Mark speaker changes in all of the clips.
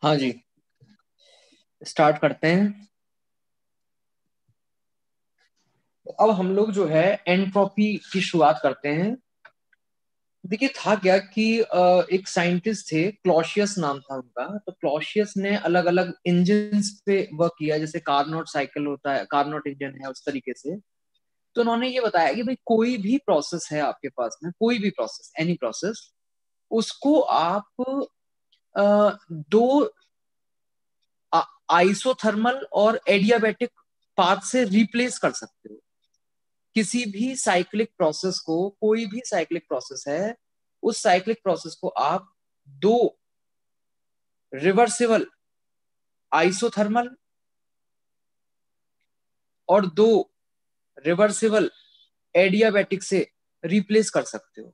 Speaker 1: हाँ जी, स्टार्ट करते हैं। अब हम लोग जो है एंट्रोपी की शुरुआत करते हैं। देखिए था क्या कि एक साइंटिस्ट थे, क्लॉशियस नाम था उनका। तो क्लॉशियस ने अलग अलग इंजन्स पे वर्क किया, जैसे कार्नोट साइकिल होता है, कार्नोट इंजन है, उस तरीके से। तो उन्होंने ये बताया कि भाई कोई भी प्रोसेस है आपके पास में, कोई भी प्रोसेस, एनी प्रोसेस, उसको आप दो आइसोथर्मल और एडियाबैटिक पाथ से रिप्लेस कर सकते हो। किसी भी साइक्लिक प्रोसेस को, कोई भी साइक्लिक प्रोसेस है, उस साइक्लिक प्रोसेस को आप दो रिवर्सिबल आइसोथर्मल और दो रिवर्सिबल एडियाबैटिक से रिप्लेस कर सकते हो।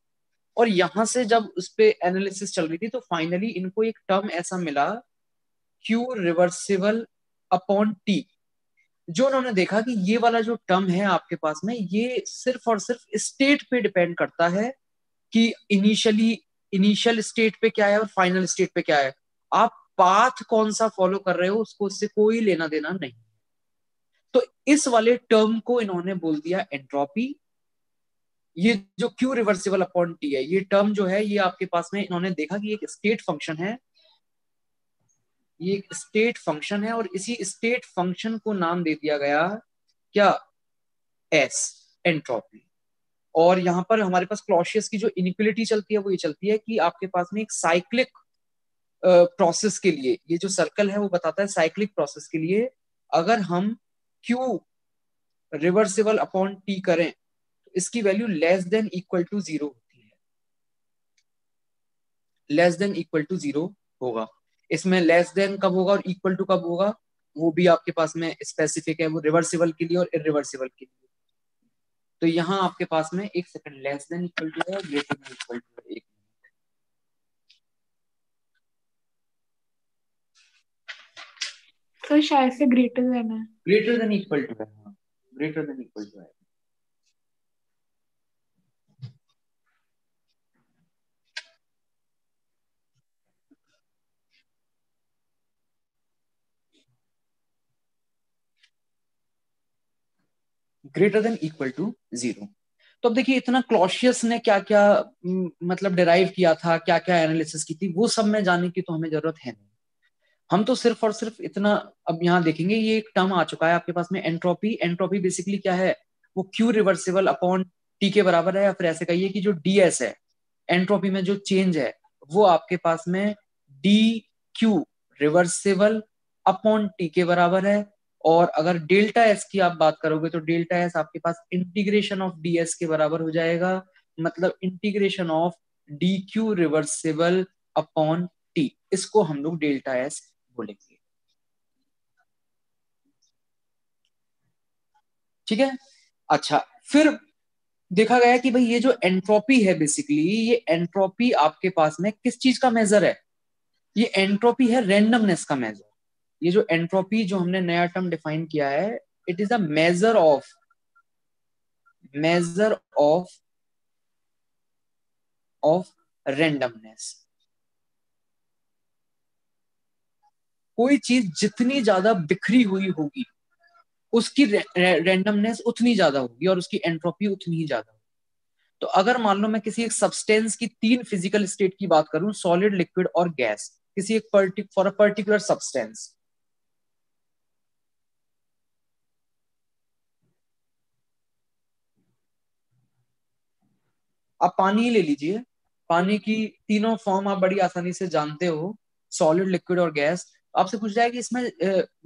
Speaker 1: और यहां से जब उस पे एनालिसिस चल रही थी तो फाइनली इनको एक टर्म ऐसा मिला, क्यू रिवर्सिबल अपॉन टी। जो उन्होंने देखा कि ये वाला जो टर्म है आपके पास में, ये सिर्फ और सिर्फ स्टेट पे डिपेंड करता है कि इनिशियल स्टेट पे क्या है और फाइनल स्टेट पे क्या है। आप पाथ कौन सा फॉलो कर रहे हो उसको, उससे कोई लेना देना नहीं। तो इस वाले टर्म को इन्होंने बोल दिया एंट्रोपी। ये जो क्यू रिवर्सिबल अपॉन टी है, ये टर्म जो है, ये आपके पास में इन्होंने देखा कि एक स्टेट फंक्शन है। ये एक स्टेट फंक्शन है और इसी स्टेट फंक्शन को नाम दे दिया गया क्या, एस, एंट्रोपी। और यहां पर हमारे पास क्लॉशियस की जो इनिक्वलिटी चलती है वो ये चलती है कि आपके पास में एक साइक्लिक प्रोसेस के लिए, ये जो सर्कल है वो बताता है साइक्लिक प्रोसेस के लिए अगर हम क्यू रिवर्सिबल अपॉन टी करें तो इसकी value less than equal to zero होती है। Less than equal to zero होगा। इसमें लेस देन कब होगा और इक्वल टू कब होगा, वो भी आपके पास में स्पेसिफिक है, वो रिवर्सिबल के लिए और इरिवर्सिबल के लिए। तो यहाँ आपके पास में एक second, less than equal to है, ग्रेटर देन इक्वल टू है, एक
Speaker 2: तो शायद से ग्रेटर देन है।
Speaker 1: ग्रेटर देन इक्वल टू है, हाँ, ग्रेटर देन इक्वल टू है। Greater than equal to zero. तो अब देखिए इतना क्लॉशियस ने क्या क्या मतलब डिराइव किया था, क्या क्या एनालिसिस की थी, वो सब में जाने की तो हमें जरूरत है नहीं। हम तो सिर्फ और सिर्फ इतना अब यहाँ देखेंगे, ये एक टर्म आ चुका है आपके पास में, एंट्रोपी। एंट्रोपी बेसिकली क्या है, वो क्यू रिवर्सिबल अपॉन टी के बराबर है, या फिर ऐसे कहिए कि जो डीएस है, एंट्रोपी में जो चेंज है, वो आपके पास में D Q reversible upon T के बराबर है। और अगर डेल्टा एस की आप बात करोगे तो डेल्टा एस आपके पास इंटीग्रेशन ऑफ डीएस के बराबर हो जाएगा, मतलब integration of D Q reversible upon T. इसको हम लोग डेल्टा एस बोलेंगे। ठीक है। अच्छा, फिर देखा गया कि भाई ये जो एंट्रोपी है, बेसिकली ये एंट्रोपी आपके पास में किस चीज का मेजर है, ये एंट्रोपी है रेंडमनेस का मेजर। ये जो एंट्रोपी जो हमने नया टर्म डिफाइन किया है, it is a measure of of randomness. कोई चीज जितनी ज्यादा बिखरी हुई होगी उसकी रेंडमनेस उतनी ज्यादा होगी और उसकी एंट्रोपी उतनी ही ज्यादा होगी। तो अगर मान लो मैं किसी एक सब्सटेंस की तीन फिजिकल स्टेट की बात करूं, सॉलिड, लिक्विड और गैस, किसी एक फॉर अ पर्टिकुलर सब्सटेंस, आप पानी ही ले लीजिए। पानी की तीनों फॉर्म आप बड़ी आसानी से जानते हो, सॉलिड, लिक्विड और गैस। आपसे पूछ जाए कि इसमें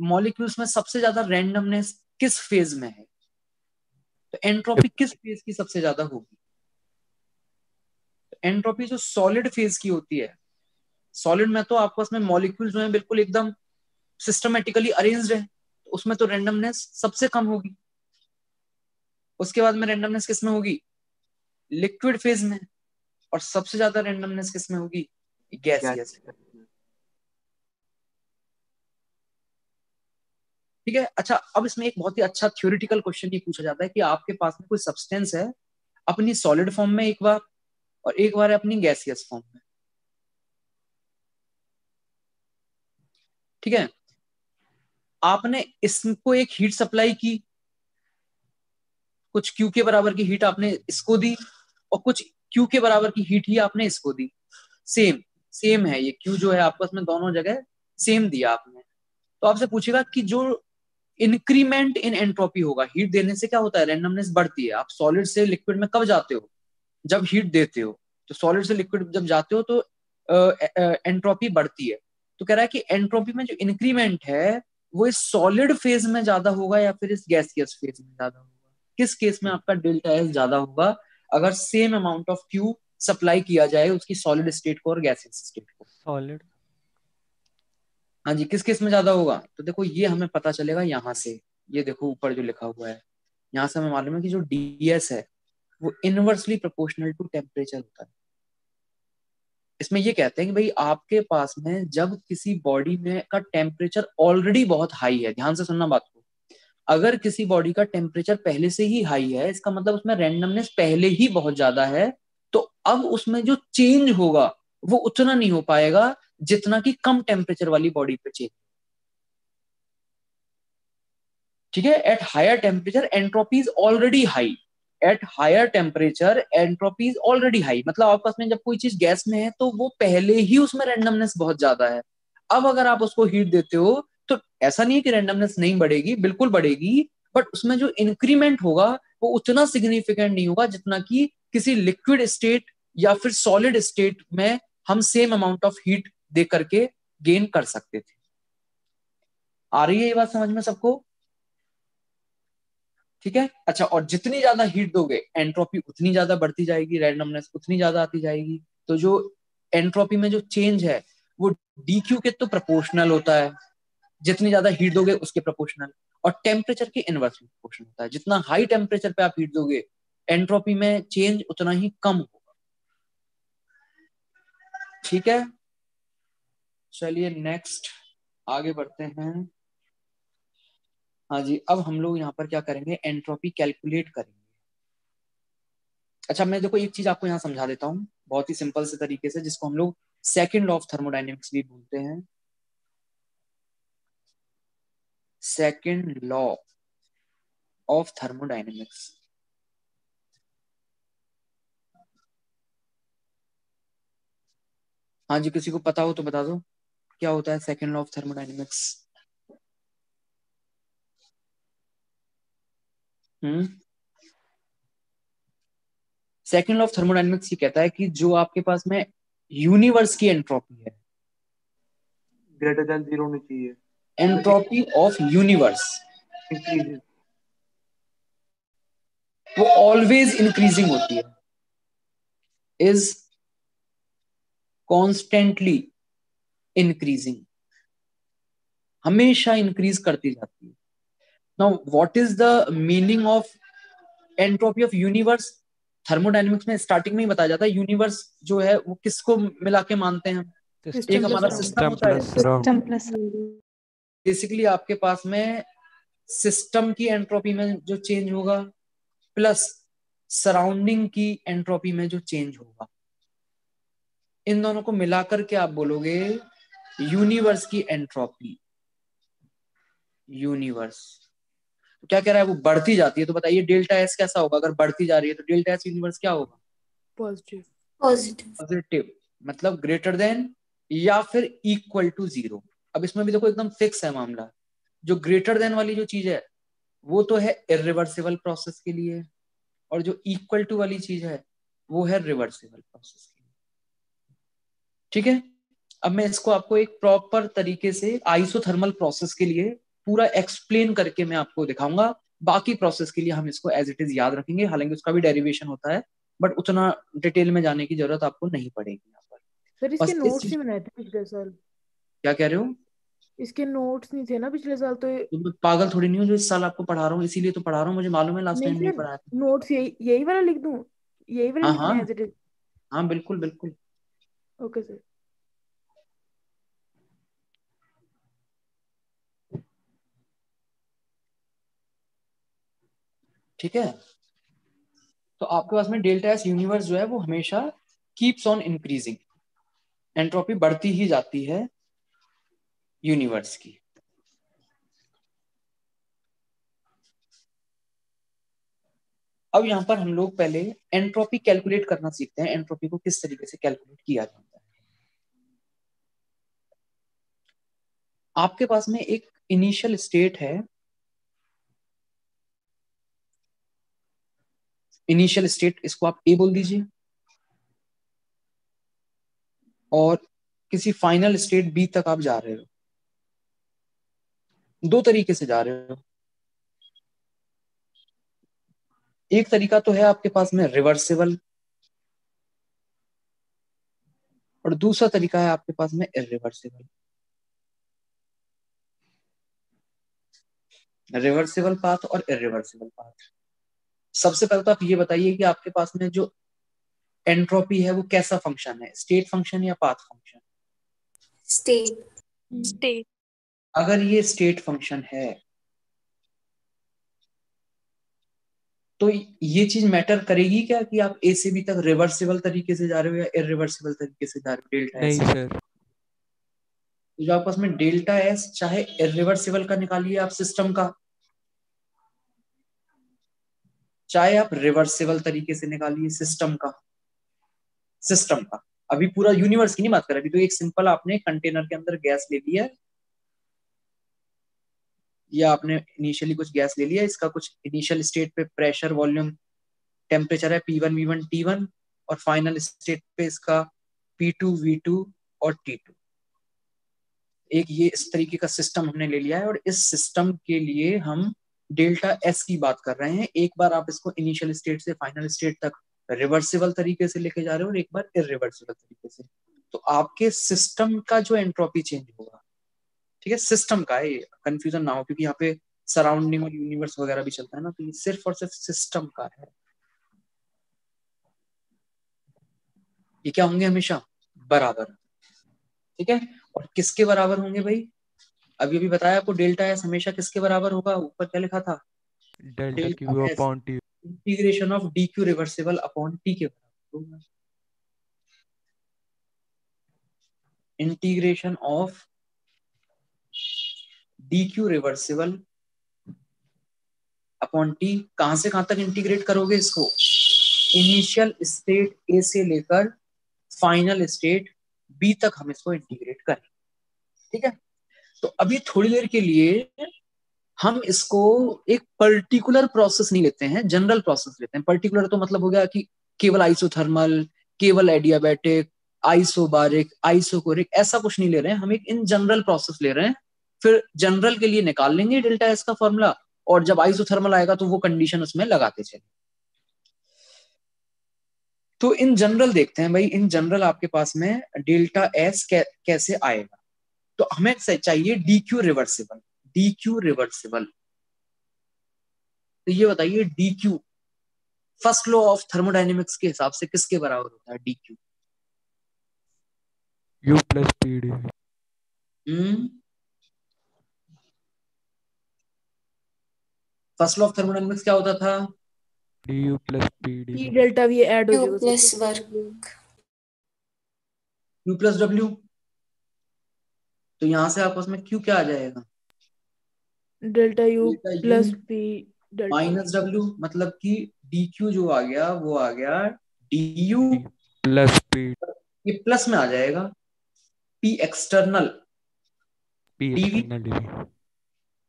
Speaker 1: मॉलिक्यूल्स में सबसे ज्यादा रैंडमनेस किस फेज में है, तो एंट्रोपी किस फेज की सबसे ज्यादा होगी। एंट्रोपी जो सॉलिड फेज की होती है, सॉलिड में तो आपस में मॉलिक्यूल जो है बिल्कुल एकदम सिस्टमेटिकली अरेंज्ड है, तो उसमें तो रैंडमनेस सबसे कम होगी। उसके बाद में रैंडमनेस किस में होगी, लिक्विड फेज में। और सबसे ज्यादा रैंडमनेस किस में होगी, गैसियस। ठीक है। अच्छा, अब इसमें एक बहुत ही अच्छा थ्योरेटिकल क्वेश्चन ये पूछा जाता है कि आपके पास में कोई सब्सटेंस है अपनी सॉलिड फॉर्म में एक बार, और एक बार है अपनी गैसियस फॉर्म में। ठीक है, आपने इसको एक हीट सप्लाई की, कुछ क्यू के बराबर की हीट आपने इसको दी और कुछ क्यू के बराबर की हीट ही आपने इसको दी। सेम सेम है, ये क्यू जो है आपस में दोनों जगह सेम दिया आपने। तो आपसे पूछेगा कि जो इंक्रीमेंट इन एंट्रोपी होगा, हीट देने से क्या होता है, रैंडमनेस बढ़ती है। आप सॉलिड से लिक्विड में कब जाते हो, जब हीट देते हो। तो सॉलिड से लिक्विड जब जाते हो तो एंट्रोपी बढ़ती है। तो कह रहा है कि एंट्रोपी में जो इंक्रीमेंट है वो इस सॉलिड फेज में ज्यादा होगा या फिर इस गैसियस फेज में ज्यादा होगा। किस केस में आपका डेल्टा एस ज्यादा होगा, अगर same amount of Q supply किया जाए उसकी सॉलिड स्टेट को और गैसियस स्टेट को।
Speaker 3: सॉलिड।
Speaker 1: हाँ जी, किस केस में ज्यादा होगा, तो देखो ये हमें पता चलेगा यहाँ से। ये देखो ऊपर जो लिखा हुआ है, यहाँ से हमें मालूम है कि जो डीएस है वो इनवर्सली प्रोपोर्शनल टू टेम्परेचर होता है। इसमें ये कहते हैं कि भाई आपके पास में जब किसी बॉडी में का टेम्परेचर ऑलरेडी बहुत हाई है, ध्यान से सुनना बात को, अगर किसी बॉडी का टेम्परेचर पहले से ही हाई है, इसका मतलब उसमें रैंडमनेस पहले ही बहुत ज्यादा है, तो अब उसमें जो चेंज होगा वो उतना नहीं हो पाएगा जितना कि कम टेम्परेचर वाली बॉडी पे चेंज। ठीक है, at higher temperature entropy is already high. At higher temperature entropy is already high, मतलब आपके पास में जब कोई चीज गैस में है तो वो पहले ही उसमें रैंडमनेस बहुत ज्यादा है। अब अगर आप उसको हीट देते हो तो ऐसा नहीं है कि रैंडमनेस नहीं बढ़ेगी, बिल्कुल बढ़ेगी, बट उसमें जो इंक्रीमेंट होगा वो उतना सिग्निफिकेंट नहीं होगा जितना कि किसी लिक्विड स्टेट या फिर सॉलिड स्टेट में हम सेम अमाउंट ऑफ हीट दे करके गेन कर सकते थे। आ रही है ये बात समझ में सबको? ठीक है, अच्छा, और जितनी ज्यादा हीट दोगे एंट्रोपी उतनी ज्यादा बढ़ती जाएगी, रैंडमनेस उतनी ज्यादा आती जाएगी। तो जो एंट्रोपी में जो चेंज है वो डीक्यू के तो प्रोपोर्शनल होता है, जितनी ज्यादा हीट दोगे उसके प्रोपोर्शनल, और टेम्परेचर के इनवर्सली प्रोपोर्शनल होता है। जितना हाई टेम्परेचर पे आप हीट दोगे एंट्रोपी में चेंज उतना ही कम होगा। ठीक है, चलिए नेक्स्ट आगे बढ़ते हैं। हाँ जी, अब हम लोग यहाँ पर क्या करेंगे, एंट्रोपी कैलकुलेट करेंगे। अच्छा, मैं देखो एक चीज आपको यहाँ समझा देता हूँ बहुत ही सिंपल से तरीके से, जिसको हम लोग सेकंड लॉ ऑफ थर्मोडायनेमिक्स भी बोलते हैं। Second law of thermodynamics. हाँ जी, किसी को पता हो तो बता दो क्या होता है second law of thermodynamics. Second law of thermodynamics ये कहता है कि जो आपके पास में यूनिवर्स की एंट्रोपी है,
Speaker 4: ग्रेटर देन जीरो होनी चाहिए,
Speaker 1: एंट्रोपी ऑफ यूनिवर्स,
Speaker 4: इंक्रीज।
Speaker 1: वो ऑलवेज इंक्रीजिंग होती है, इज कॉन्स्टेंटली इंक्रीजिंग, हमेशा इंक्रीज करती जाती है। Now what is the meaning of entropy of universe? Thermodynamics में स्टार्टिंग में ही बताया जाता है यूनिवर्स जो है वो किसको मिला के मानते हैं हम, एक हमारा सिस्टम होता है।
Speaker 2: सिस्टम प्लस
Speaker 1: बेसिकली आपके पास में सिस्टम की एंट्रोपी में जो चेंज होगा प्लस सराउंडिंग की एंट्रोपी में जो चेंज होगा, इन दोनों को मिलाकर के आप बोलोगे यूनिवर्स की एंट्रोपी। यूनिवर्स तो क्या कह रहा है, वो बढ़ती जाती है। तो बताइए डेल्टा एस कैसा होगा अगर बढ़ती जा रही है, तो डेल्टा एस यूनिवर्स क्या होगा?
Speaker 2: पॉजिटिव।
Speaker 1: पॉजिटिव, मतलब ग्रेटर देन या फिर इक्वल टू जीरो। अब इसमें भी देखो एकदम फिक्स है मामला। जो ग्रेटर देन वाली जो चीज है वो तो है इरिवर्सिबल प्रोसेस के लिए, और जो इक्वल टू वाली चीज है वो है रिवर्सिबल प्रोसेस के लिए। ठीक है, अब मैं इसको आपको एक प्रॉपर तरीके से आइसोथर्मल प्रोसेस के लिए पूरा एक्सप्लेन करके मैं आपको दिखाऊंगा। बाकी प्रोसेस के लिए हम इसको एज इट इज याद रखेंगे, हालांकि उसका भी डेरिवेशन होता है, बट उतना डिटेल में जाने की जरूरत आपको नहीं पड़ेगी यहाँ पर।
Speaker 5: सर इसके
Speaker 1: बस इस
Speaker 5: नोट्स
Speaker 1: चीज,
Speaker 5: ही बनाए थे पिछले साल।
Speaker 1: क्या कह रहे हो?
Speaker 5: इसके नोट्स नहीं थे ना पिछले साल तो
Speaker 1: तो मैं पागल थोड़ी नहीं हूँ जो इस साल आपको पढ़ा रहा हूँ, इसीलिए तो पढ़ा रहा हूँ, मुझे मालूम है लास्ट
Speaker 5: नहीं
Speaker 1: टाइम नहीं
Speaker 5: सर,
Speaker 1: पढ़ाया था।
Speaker 5: नोट्स यही यही वाला लिख दूं, यही वाला
Speaker 1: हाँ
Speaker 5: लिखना
Speaker 1: हाँ
Speaker 5: है एज इट इज?
Speaker 1: हाँ, बिल्कुल बिल्कुल।
Speaker 5: Okay sir.
Speaker 1: ठीक है, तो आपके पास में डेल्टा एस यूनिवर्स जो है वो हमेशा कीप्स ऑन इंक्रीजिंग, एंट्रोपी बढ़ती ही जाती है यूनिवर्स की। अब यहाँ पर हम लोग पहले एंट्रोपी कैलकुलेट करना सीखते हैं, एंट्रोपी को किस तरीके से कैलकुलेट किया जाता है। आपके पास में एक इनिशियल स्टेट है, इनिशियल स्टेट इसको आप ए बोल दीजिए, और किसी फाइनल स्टेट बी तक आप जा रहे हो। दो तरीके से जा रहे हो, एक तरीका तो है आपके पास में रिवर्सिबल, और दूसरा तरीका है आपके पास में इरिवर्सिबल। रिवर्सिबल पाथ और इरिवर्सिबल पाथ। सबसे पहले तो आप ये बताइए कि आपके पास में जो एंट्रोपी है वो कैसा फंक्शन है, स्टेट फंक्शन या पाथ फंक्शन?
Speaker 3: स्टेट।
Speaker 1: अगर ये स्टेट फंक्शन है तो ये चीज मैटर करेगी क्या कि आप ए से बी तक रिवर्सिबल तरीके से जा रहे हो या इरिवर्सिबल तरीके से जा रहे हो? डेल्टा
Speaker 6: नहीं
Speaker 1: एस
Speaker 6: सर।
Speaker 1: तो जो आपके पास में डेल्टा एस चाहे इरिवर्सिबल का निकालिए आप सिस्टम का, चाहे आप रिवर्सिबल तरीके से निकालिए सिस्टम का। सिस्टम का अभी पूरा यूनिवर्स की नहीं बात कर रहे, अभी तो एक सिंपल आपने कंटेनर के अंदर गैस ले लिया है, या आपने इनिशियली कुछ गैस ले लिया, इसका कुछ इनिशियल स्टेट पे प्रेशर, वॉल्यूम, टेम्परेचर है P1 V1 T1, और फाइनल स्टेट पे इसका P2 V2 और T2। एक ये इस तरीके का सिस्टम हमने ले लिया है, और इस सिस्टम के लिए हम डेल्टा एस की बात कर रहे हैं। एक बार आप इसको इनिशियल स्टेट से फाइनल स्टेट तक रिवर्सिबल तरीके से लेके जा रहे हो और एक बार इरिवर्सिबल तरीके से, तो आपके सिस्टम का जो एंट्रोपी चेंज होगा, ठीक है, सिस्टम का है, कंफ्यूजन ना हो, क्योंकि यहाँ पे सराउंडिंग और यूनिवर्स वगैरह भी चलता है ना, तो ये सिर्फ और सिर्फ सिस्टम का है। ये क्या होंगे? हमेशा बराबर, ठीक है। और किसके बराबर होंगे भाई? अभी अभी बताया आपको, डेल्टा एस हमेशा किसके बराबर होगा? ऊपर क्या लिखा था?
Speaker 6: Delta Q upon T.
Speaker 1: Integration of D Q reversible upon T के बराबर होगा। Integration of D Q reversible upon T, कहां से कहां तक इंटीग्रेट करोगे इसको? इनिशियल स्टेट ए से लेकर फाइनल स्टेट बी तक हम इसको इंटीग्रेट करें, ठीक है। तो अभी थोड़ी देर के लिए हम इसको एक पर्टिकुलर प्रोसेस नहीं लेते हैं, जनरल प्रोसेस लेते हैं। पर्टिकुलर तो मतलब हो गया कि केवल आइसोथर्मल, केवल एडियाबैटिक, आइसोबारिक, आइसोकोरिक, ऐसा कुछ नहीं ले रहे हैं हम, एक इन जनरल प्रोसेस ले रहे हैं। फिर जनरल के लिए निकाल लेंगे डेल्टा एस का फॉर्मूला, और जब आइसोथर्मल आएगा तो वो कंडीशन उसमें लगाते चले। तो इन जनरल देखते हैं भाई, इन जनरल आपके पास में डेल्टा एस कैसे आएगा। तो हमें चाहिए D Q reversible. D Q reversible, तो ये बताइए D Q first law of thermodynamics के हिसाब से किसके बराबर होता है? D Q
Speaker 6: U plus P D.
Speaker 1: First law of thermodynamics क्या होता था?
Speaker 6: D U plus P D.
Speaker 5: E delta we add हो
Speaker 3: Q
Speaker 5: जाएगा
Speaker 3: plus
Speaker 5: sir.
Speaker 3: work.
Speaker 1: Q plus W, तो यहां से आपस में क्यू क्या आ जाएगा?
Speaker 5: Delta U
Speaker 1: delta
Speaker 5: plus
Speaker 1: U
Speaker 5: P delta
Speaker 1: minus W, मतलब कि डी क्यू जो आ गया वो आ गया डी यू
Speaker 6: प्लस पी।
Speaker 1: ये प्लस में आ जाएगा P external
Speaker 6: P
Speaker 1: DV.
Speaker 6: External DV.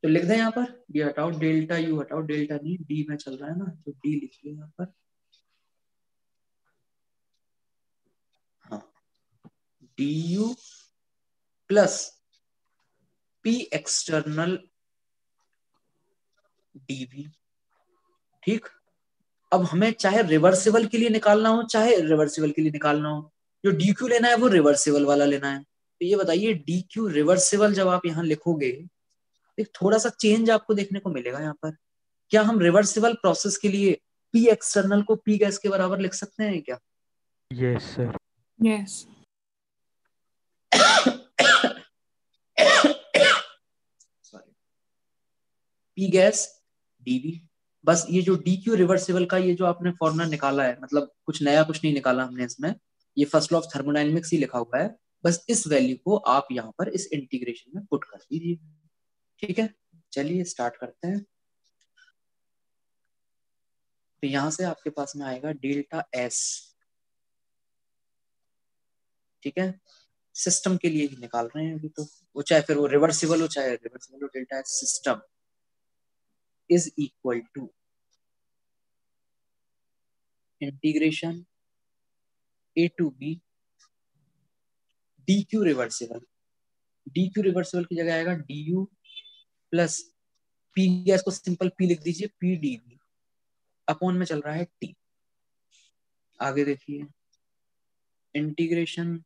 Speaker 1: तो लिख दें यहाँ पर, ये हटाओ, डेल्टा यू हटाओ, डेल्टा नहीं, डी में चल रहा है ना, तो डी लिखिए यहाँ पर। हाँ, D U plus P external DV, ठीक। अब हमें चाहे रिवर्सिबल के लिए निकालना हो चाहे रिवर्सिबल के लिए निकालना हो, जो डी क्यू लेना है वो रिवर्सिबल वाला लेना है। तो ये बताइए डी क्यू रिवर्सिबल जब आप यहाँ लिखोगे, एक थोड़ा सा चेंज आपको देखने को मिलेगा यहाँ पर। क्या हम रिवर्सिबल प्रोसेस के लिए पी एक्सटर्नल को पी गैस के बराबर लिख सकते हैं क्या?
Speaker 6: Yes sir.
Speaker 2: Yes.
Speaker 1: P gas DV. बस ये जो डी क्यू रिवर्सिबल का ये जो आपने फॉर्मूला निकाला है, मतलब कुछ नया कुछ नहीं निकाला हमने इसमें, ये फर्स्ट लॉ ऑफ थर्मोडायनेमिक्स ही लिखा हुआ है। बस इस वैल्यू को आप यहाँ पर इस इंटीग्रेशन में पुट कर दीजिए। ठीक है, चलिए स्टार्ट करते हैं। तो यहां से आपके पास में आएगा डेल्टा एस। ठीक है, सिस्टम के लिए ही निकाल रहे हैं अभी, तो वो चाहे फिर वो रिवर्सिबल हो चाहे रिवर्सिबल हो, delta S system is equal to integration A to B D Q reversible. D Q reversible की जगह आएगा D U plus P gas को सिंपल पी लिख दीजिए, पी डी वी अपॉन में चल रहा है टी। आगे देखिए इंटीग्रेशन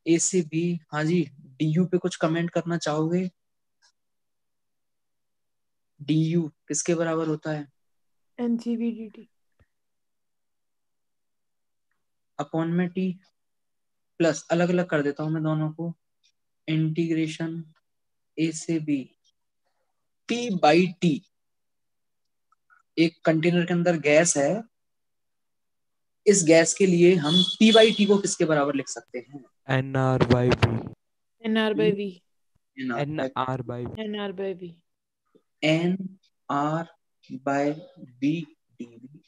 Speaker 1: ए से बी। हाँ जी, डी यू पे कुछ कमेंट करना चाहोगे? डी यू किसके बराबर होता है?
Speaker 5: NCVDT।
Speaker 1: अपॉन में टी प्लस, अलग अलग कर देता हूं मैं दोनों को, इंटीग्रेशन ए से बी पी बाई टी। एक कंटेनर के अंदर गैस है, इस गैस के लिए हम पी बाई टी को किसके बराबर लिख सकते हैं?
Speaker 6: NR/V।
Speaker 5: NR/V।
Speaker 6: NR/V।
Speaker 5: NR/V।
Speaker 1: N R by B D V.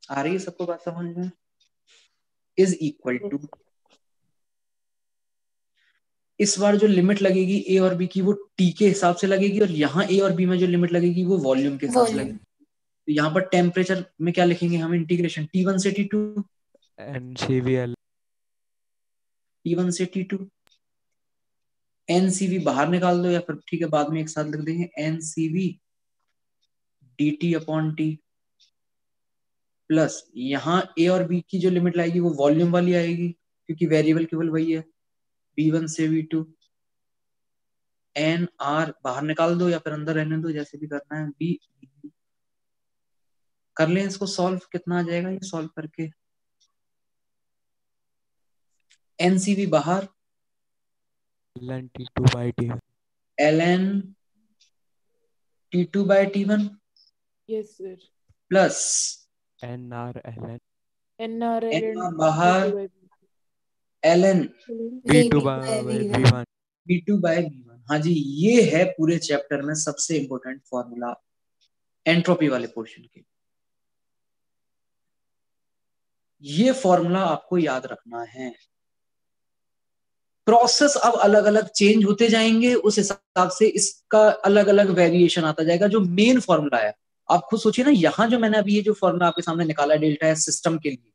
Speaker 1: आ रही है सबको बात समझ में? इज इक्वल टू, इस बार जो लिमिट लगेगी ए और बी की वो टी के हिसाब से लगेगी, और यहाँ ए और बी में जो लिमिट लगेगी वो वॉल्यूम के हिसाब से लगेगी। तो यहाँ पर टेम्परेचर में क्या लिखेंगे हम? इंटीग्रेशन T1 से T2,
Speaker 6: NCVL।
Speaker 1: T1 से T2, NCV बाहर निकाल दो, या फिर ठीक है बाद में एक साथ लिख देंगे NCV DT upon T plus यहाँ ए और बी की जो लिमिट लाएगी वो वॉल्यूम वाली आएगी, क्योंकि वेरिएबल केवल वही है, V1 से V2। एन आर बाहर निकाल दो या फिर अंदर रहने दो, जैसे भी करना है। बी कर लें इसको सॉल्व, कितना आ जाएगा ये सॉल्व करके? एनसीवी बाहर,
Speaker 6: LN T2/T1।
Speaker 1: ln T2 by T1
Speaker 5: Yes, sir.
Speaker 1: Plus
Speaker 6: NR/LN
Speaker 5: NR/LN
Speaker 1: बाहर,
Speaker 5: V2/V1।
Speaker 1: ln
Speaker 6: V2/V1।
Speaker 1: V2 by V1। हाँ जी, ये है पूरे चैप्टर में सबसे इंपॉर्टेंट फॉर्मूला एंट्रोपी वाले पोर्शन के। ये फॉर्मूला आपको याद रखना है। प्रोसेस अब अलग अलग चेंज होते जाएंगे, उस हिसाब से इसका अलग अलग वेरिएशन आता जाएगा। जो मेन फॉर्मूला है, आप खुद सोचिए ना, यहाँ जो मैंने अभी ये जो फॉर्मूला आपके सामने निकाला है डेल्टा एस सिस्टम के लिए,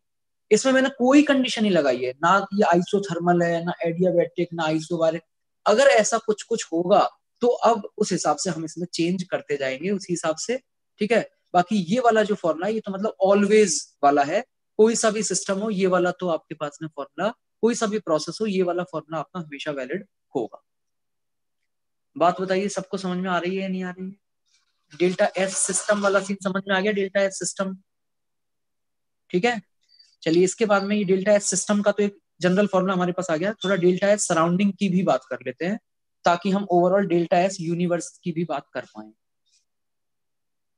Speaker 1: इसमें मैंने कोई कंडीशन नहीं लगाई है, ना ये आइसोथर्मल है, ना एडियाबैटिक, ना आइसोबारिक। अगर ऐसा कुछ कुछ होगा तो अब उस हिसाब से हम इसमें चेंज करते जाएंगे उसी हिसाब से। ठीक है, बाकी ये वाला जो फॉर्मूला ये तो मतलब ऑलवेज वाला है। कोई सा भी सिस्टम हो, ये वाला तो आपके पास में फॉर्मूला, कोई सा भी प्रोसेस हो, ये वाला फॉर्मूला आपका हमेशा वैलिड होगा। बात बताइए, सबको समझ में आ रही है या नहीं आ रही है? डेल्टा एस सिस्टम वाला सीन समझ में आ गया? डेल्टा एस सिस्टम, ठीक है। चलिए इसके बाद में ये डेल्टा एस सिस्टम का तो एक जनरल फॉर्मूला हमारे पास आ गया, थोड़ा डेल्टा एस सराउंडिंग की भी बात कर लेते हैं, ताकि हम ओवरऑल डेल्टा एस यूनिवर्स की भी बात कर पाए।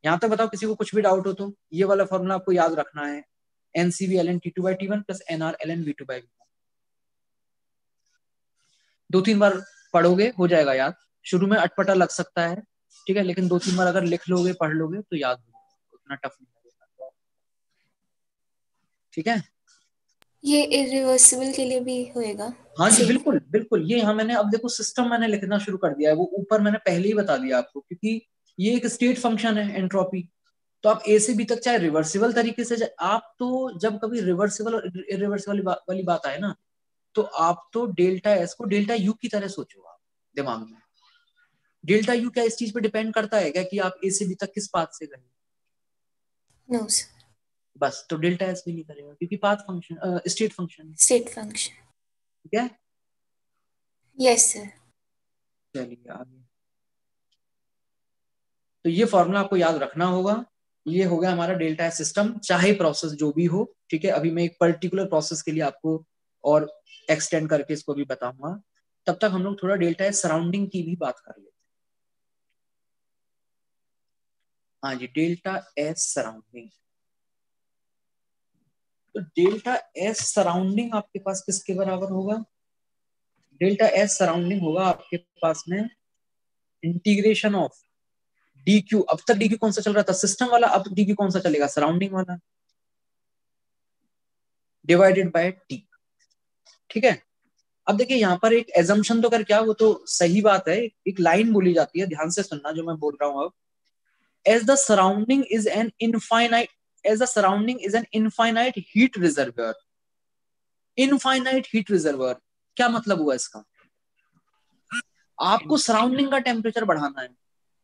Speaker 1: यहां तक बताओ किसी को कुछ भी डाउट हो तो? ये वाला फॉर्मूला आपको याद रखना है, NCV ln T2/T1 plus NR ln V2/V1। 2-3 बार पढ़ोगे हो जाएगा याद। शुरू में अटपटा लग सकता है, ठीक है, लेकिन 2-3 बार अगर लिख लोगे पढ़ लोगे तो याद होगा, उतना टफ नहीं लगेगा। ठीक है,
Speaker 3: ये इरिवर्सिबल के लिए भी होएगा?
Speaker 1: हाँ जी बिल्कुल बिल्कुल। ये यहाँ मैंने अब देखो सिस्टम मैंने लिखना शुरू कर दिया है, वो ऊपर मैंने पहले ही बता दिया आपको, क्योंकि ये एक स्टेट फंक्शन है एंट्रोपी। तो आप ए से बी तक चाहे रिवर्सिबल तरीके से आप तो जब कभी रिवर्सिबल और इरिवर्सिबल वाली बात आए ना, तो आप तो डेल्टा एस को डेल्टा यू की तरह सोचो आप दिमाग में। डेल्टा यू क्या इस चीज पे डिपेंड करता है क्या कि आप ए से बी तक किस पाथ से गए?
Speaker 3: No sir.
Speaker 1: बस, तो डेल्टा एस भी नहीं करेगा, क्योंकि path function state function.
Speaker 3: State function.
Speaker 1: ठीक है,
Speaker 3: यस सर।
Speaker 1: चलिए आगे। तो ये फॉर्मूला आपको याद रखना होगा। ये हो गया हमारा डेल्टा एस सिस्टम, चाहे प्रोसेस जो भी हो। ठीक है, अभी मैं एक पर्टिकुलर प्रोसेस के लिए आपको और एक्सटेंड करके इसको भी बताऊंगा। तब तक हम लोग थोड़ा डेल्टा एस सराउंडिंग की भी बात कर लेते हैं। हाँ जी, डेल्टा एस सराउंडिंग। तो डेल्टा एस सराउंडिंग आपके पास किसके बराबर होगा? डेल्टा एस सराउंडिंग होगा आपके पास में इंटीग्रेशन ऑफ डी क्यू। अब तक डी क्यू कौन सा चल रहा था? सिस्टम वाला। अब डी क्यू कौन सा चलेगा? सराउंडिंग वाला, डिवाइडेड बाय टी। ठीक है। अब देखिए यहाँ पर एक एजम्पशन तो कर, क्या वो तो सही बात है, एक लाइन बोली जाती है, ध्यान से सुनना जो मैं बोल रहा हूं अब। As the surrounding is an infinite, as the surrounding is an infinite heat reservoir. Infinite heat reservoir क्या मतलब हुआ इसका? आपको सराउंडिंग का टेम्परेचर बढ़ाना है,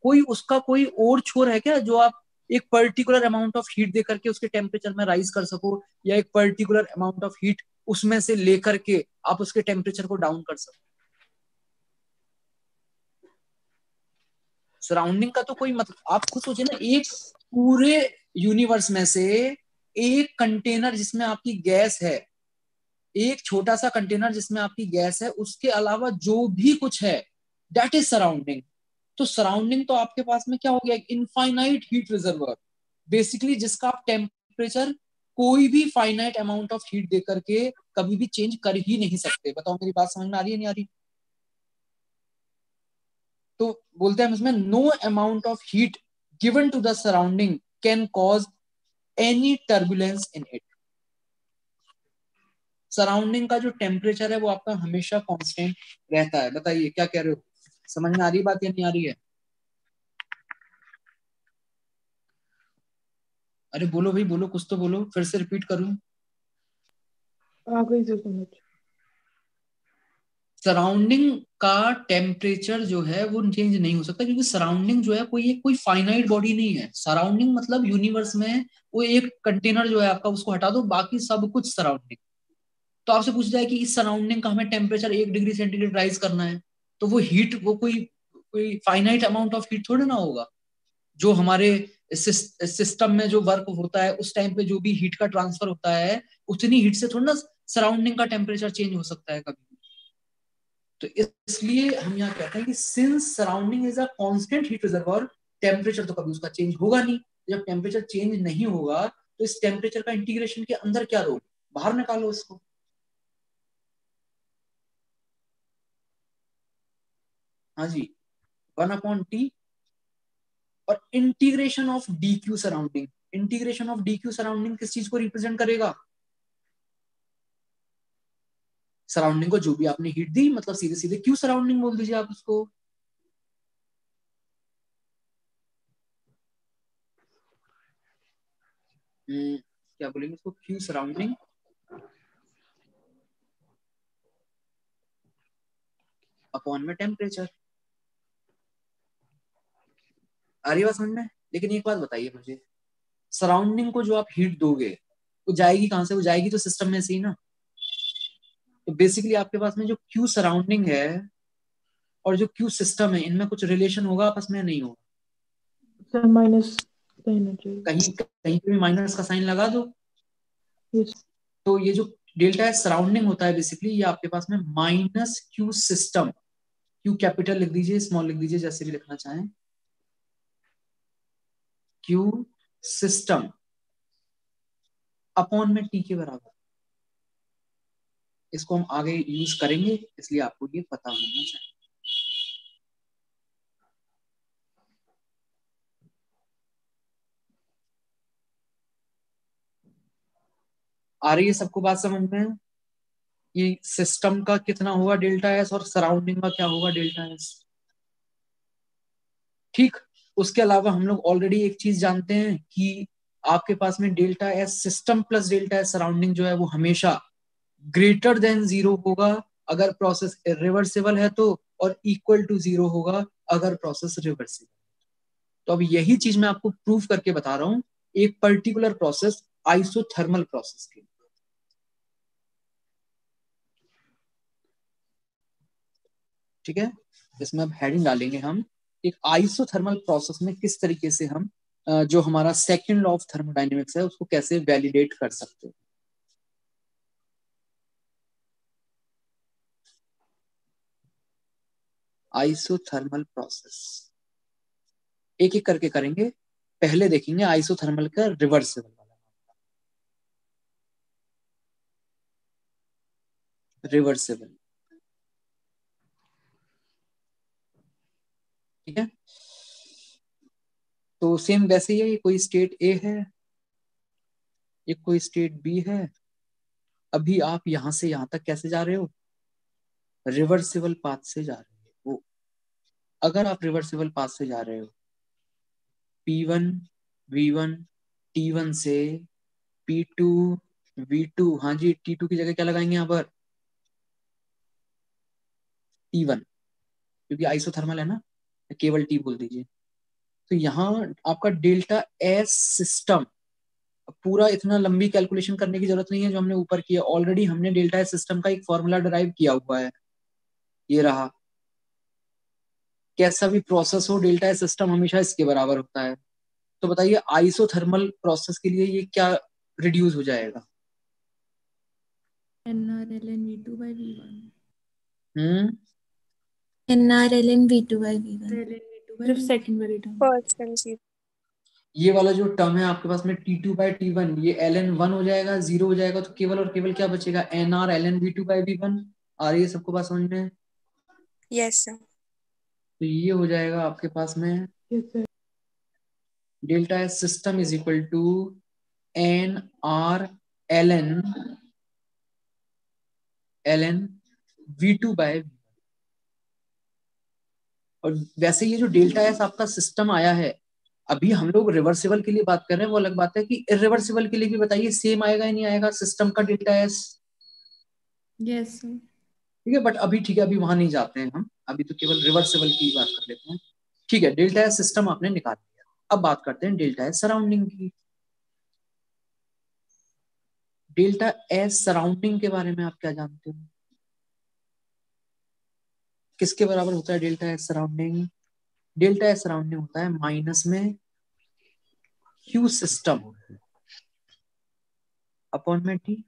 Speaker 1: कोई उसका कोई और छोर है क्या जो आप एक पर्टिकुलर अमाउंट ऑफ हीट देकर के उसके टेम्परेचर में राइज कर सको, या एक पर्टिकुलर अमाउंट ऑफ हीट उसमें से लेकर के आप उसके टेम्परेचर को डाउन कर सको? सराउंडिंग का तो कोई मतलब, आप खुद सोचिए ना, एक पूरे यूनिवर्स में से एक कंटेनर जिसमें आपकी गैस है, एक छोटा सा कंटेनर जिसमें आपकी गैस है, उसके अलावा जो भी कुछ है दैट इज सराउंडिंग। तो सराउंडिंग तो आपके पास में क्या हो गया? इनफाइनाइट हीट रिजर्वर, बेसिकली जिसका आप टेम्परेचर कोई भी फाइनाइट अमाउंट ऑफ हीट देकर के कभी भी चेंज कर ही नहीं सकते। बताओ मेरी बात समझ में आ रही है नहीं आ रही? तो बोलते हैं इसमें no amount of heat given to the surrounding can cause any turbulence in it. Surrounding का जो टेम्परेचर है वो आपका हमेशा कांस्टेंट रहता है। बताइए क्या कह रहे हो? समझ में आ रही बात या नहीं आ रही है? अरे बोलो भाई बोलो, कुछ तो बोलो, फिर से रिपीट करूं?
Speaker 5: आ गई जो समझ।
Speaker 1: सराउंडिंग का टेम्परेचर जो है वो चेंज नहीं हो सकता, क्योंकि सराउंडिंग जो है कोई फाइनाइट बॉडी नहीं है। सराउंडिंग मतलब यूनिवर्स में वो एक कंटेनर जो है आपका, उसको हटा दो, बाकी सब कुछ सराउंडिंग। तो आपसे पूछ जाए कि इस सराउंडिंग का हमें टेम्परेचर 1 डिग्री सेंटीग्रेड राइज करना है, तो वो हीट, वो कोई कोई फाइनाइट अमाउंट ऑफ हीट थोड़ी ना होगा। जो हमारे सिस्टम में जो वर्क होता है उस टाइम पे जो भी हीट का ट्रांसफर होता है, उतनी हीट से थोड़ा ना सराउंडिंग का टेम्परेचर चेंज हो सकता है कभी। तो इसलिए हम यहाँ कहते हैं कि since surrounding is a constant heat reservoir, temperature तो कभी उसका चेंज होगा नहीं। जब टेम्परेचर चेंज नहीं होगा तो इस टेम्परेचर का इंटीग्रेशन के अंदर क्या रोल, बाहर निकालो इसको। हाँ जी, 1/T और integration of D Q surrounding. Integration of D Q surrounding किस चीज को रिप्रेजेंट करेगा? सराउंडिंग को जो भी आपने हीट दी, मतलब सीधे सीधे क्यू सराउंडिंग बोल दीजिए आप उसको। क्या बोलेंगे उसको? क्यू सराउंडिंग अपॉन में टेम्परेचर। आ रही बात समझ में? लेकिन एक बात बताइए मुझे, सराउंडिंग को जो आप हीट दोगे वो जाएगी कहां से? वो जाएगी तो सिस्टम में से ही ना। तो बेसिकली आपके पास में जो क्यू सराउंडिंग है और जो क्यू सिस्टम है, इनमें कुछ रिलेशन होगा आपस में? नहीं होगा।
Speaker 5: सर माइनस साइन हो जाएगा।
Speaker 1: कहीं कहीं पे भी माइनस का साइन लगा दो।
Speaker 5: यस।
Speaker 1: तो ये जो डेल्टा सराउंडिंग होता है बेसिकली, ये आपके पास में minus Q system, Q capital लिख दीजिए, स्मॉल लिख दीजिए, जैसे भी लिखना चाहें, क्यू सिस्टम अपॉन में टी के बराबर। इसको हम आगे यूज करेंगे, इसलिए आपको ये पता होना चाहिए। आ रही है सबको बात समझ में? ये सिस्टम का कितना होगा डेल्टा एस और सराउंडिंग का क्या होगा डेल्टा एस। ठीक। उसके अलावा हम लोग ऑलरेडी एक चीज जानते हैं कि आपके पास में delta S system plus delta S surrounding जो है वो हमेशा ग्रेटर देन 0 होगा अगर प्रोसेस रिवर्सिबल है तो, और इक्वल टू 0 होगा अगर प्रोसेस रिवर्सिबल। तो अब यही चीज मैं आपको प्रूव करके बता रहा हूं एक पर्टिकुलर प्रोसेस, आइसोथर्मल प्रोसेस के। ठीक है, इसमें अब हेडिंग डालेंगे हम, एक आइसोथर्मल प्रोसेस में किस तरीके से हम जो हमारा सेकंड लॉ ऑफ थर्मोडायनेमिक्स है उसको कैसे वैलिडेट कर सकते हैं। आइसोथर्मल प्रोसेस एक एक करके करेंगे। पहले देखेंगे आइसोथर्मल का रिवर्सिबल वाला। रिवर्सिबल। ठीक है, तो सेम वैसे ही है, ये कोई स्टेट ए है, ये कोई स्टेट बी है। अभी आप यहां से यहां तक कैसे जा रहे हो? रिवर्सिबल पाथ से जा रहे हो। अगर आप रिवर्सिबल पाथ से जा रहे हो, P1 V1 T1 से P2 V2, हाँ जी, T2 की जगह क्या लगाएंगे यहाँ पर? T1, क्योंकि आइसोथर्मल है ना, केवल T बोल दीजिए। तो यहाँ आपका डेल्टा एस सिस्टम, पूरा इतना लंबी कैलकुलेशन करने की जरूरत नहीं है जो हमने ऊपर किया, ऑलरेडी हमने डेल्टा एस सिस्टम का एक फॉर्मूला डिराइव किया हुआ है, ये रहा। कैसा भी प्रोसेस हो, डेल्टा एस सिस्टम हमेशा इसके बराबर होता है। तो बताइए आइसोथर्मल प्रोसेस के लिए ये क्या रिड्यूस हो जाएगा?
Speaker 5: NRln V2/V1
Speaker 3: NRln V2/V1
Speaker 5: सिर्फ सेकंड वाली टर्म।
Speaker 7: परसेंट।
Speaker 1: ये वाला जो टर्म है आपके पास में T2/T1, ये ln1 हो जाएगा, 0 हो जाएगा, तो केवल और केवल क्या बचेगा? NR ln V2/V1। आ रही है सबको बात समझ में?
Speaker 7: Yes sir.
Speaker 1: तो ये हो जाएगा आपके पास में
Speaker 5: yes sir.
Speaker 1: Delta S system is equal to NR ln V2/V1। और वैसे ये जो डेल्टा एस आपका सिस्टम आया है, अभी हम लोग रिवर्सिबल के लिए बात कर रहे हैं, वो अलग बात है कि इरिवर्सिबल के लिए भी बताइए सेम आएगा या नहीं आएगा सिस्टम का डेल्टा एस?
Speaker 5: Yes sir.
Speaker 1: ठीक है, बट अभी ठीक है, अभी वहां नहीं जाते हैं हम, अभी तो केवल रिवर्सिबल की बात कर लेते हैं। ठीक है, डेल्टा एस सिस्टम आपने निकाल दिया, अब बात करते हैं डेल्टा एस सराउंडिंग की। डेल्टा एस सराउंडिंग के बारे में आप क्या जानते हो? किसके बराबर होता है delta S surrounding? Delta S surrounding होता है माइनस में क्यू सिस्टम अपॉन में टी।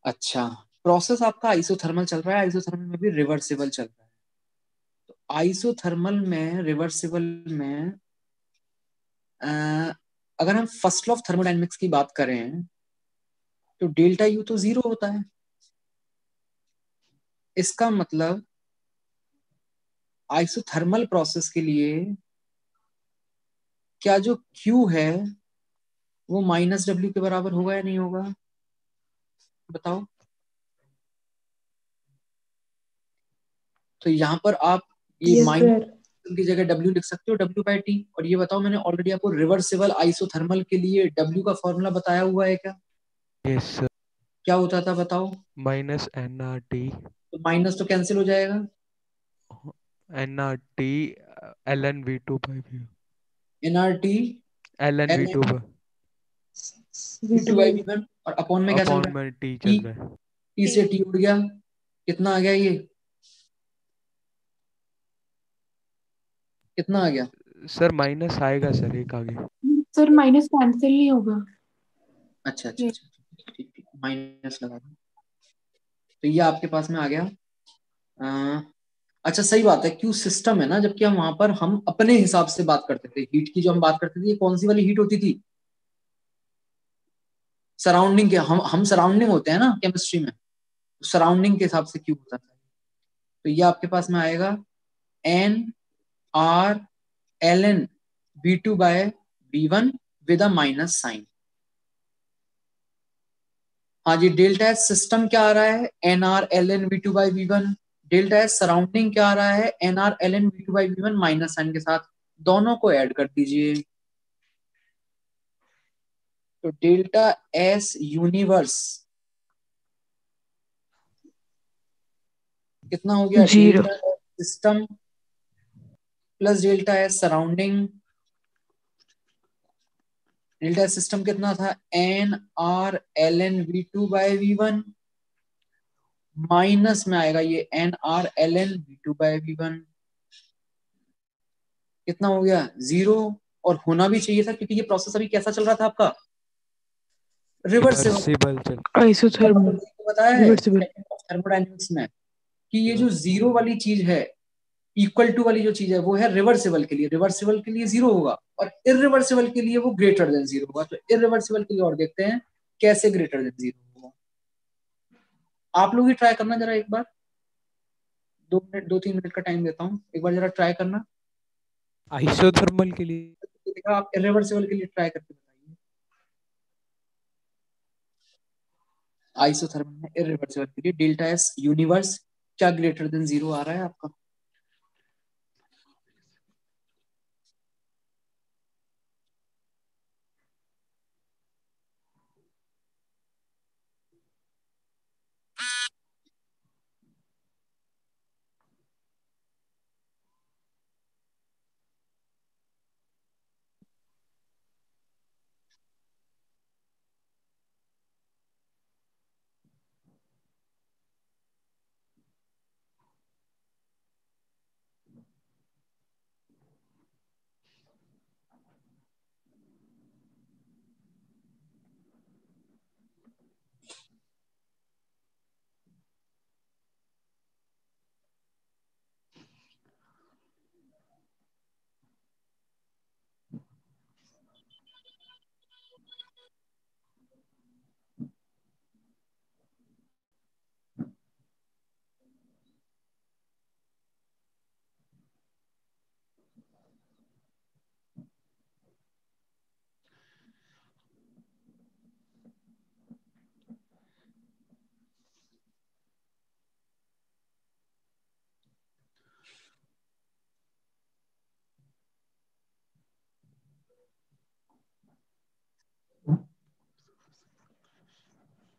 Speaker 1: अच्छा, प्रोसेस आपका आइसोथर्मल चल रहा है, आइसोथर्मल में भी रिवर्सिबल चल रहा है। तो आइसोथर्मल में रिवर्सिबल में अगर हम फर्स्ट लॉ ऑफ थर्मोडायनेमिक्स की बात करें तो डेल्टा यू तो 0 होता है। इसका मतलब आइसोथर्मल प्रोसेस के लिए क्या जो Q है वो -W के बराबर होगा या नहीं होगा? बताओ। तो यहाँ पर आप ये माइनस की जगह W लिख सकते हो, W/T। और ये बताओ, मैंने ऑलरेडी आपको रिवर्सिबल आइसोथर्मल के लिए W का फॉर्मूला बताया हुआ है क्या?
Speaker 6: Yes sir.
Speaker 1: क्या होता था बताओ?
Speaker 6: -nRT
Speaker 1: तो माइनस तो कैंसिल हो जाएगा,
Speaker 6: nRT ln V2/V1
Speaker 1: NRT
Speaker 6: ln
Speaker 1: V2/V1 और अपॉन में क्या चल
Speaker 6: अपॉन
Speaker 1: रहा है?
Speaker 6: में T चल रहा है।
Speaker 1: T से T उड़ गया, कितना आ गया? ये कितना आ गया?
Speaker 6: सर माइनस आएगा सर, एक आगे।
Speaker 5: सर माइनस कैंसिल नहीं होगा।
Speaker 1: अच्छा अच्छा अच्छा, ठीक ठीक, माइनस लगा दो। तो ये आपके पास में आ गया। अच्छा सही बात है, क्यों सिस्टम है ना, जबकि हम वहां पर हम अपने हिसाब से बात करते थे। हीट की जो हम बात करते थे, ये कौन सी वाली हीट होती थी? सराउंडिंग के, हम सराउंडिंग होते हैं ना केमिस्ट्री में, सराउंडिंग के हिसाब से क्यों होता था। तो ये आपके पास में आएगा NR ln V2/V1 with a minus sign. हाँ जी, डेल्टा एस सिस्टम क्या आ रहा है? NR ln V2/V1। Delta S surrounding क्या आ रहा है? NR ln V2/V1 minus sign के साथ, दोनों को ऐड कर दीजिए। तो डेल्टा एस यूनिवर्स कितना हो गया?
Speaker 5: 0।
Speaker 1: Delta S system plus delta S surrounding. Delta S system कितना था? NR ln V2/V1 माइनस में आएगा ये NR ln V2/V1। कितना हो गया? 0। और होना भी चाहिए था, क्योंकि ये प्रोसेस अभी कैसा चल रहा था आपका? रिवर्सिबल।
Speaker 6: रिवर्सिबल चल।
Speaker 5: आइसोथर्मल
Speaker 1: बताया है
Speaker 5: रिवर्सिबल।
Speaker 1: थर्मोडायनेमिक्स में कि ये जो 0 वाली चीज है, इक्वल टू वाली जो चीज है, वो है रिवर्सिबल के लिए। रिवर्सिबल के लिए 0 होगा और इरिवर्सिबल के लिए वो ग्रेटर देन 0 होगा। तो इरिवर्सिबल के लिए और देखते हैं कैसे ग्रेटर देन 0 होगा? आप लोग ही ट्राई करना जरा एक बार, 2-3 मिनट का टाइम देता हूँ, एक बार जरा ट्राई करना।
Speaker 6: आइसोथर्मल के लिए
Speaker 1: देखा, आप इरिवर्सिबल के लिए ट्राई करके बताइए। आइसोथर्मल में इरिवर्सिबल के लिए डेल्टा एस यूनिवर्स क्या ग्रेटर देन 0 आ रहा है आपका?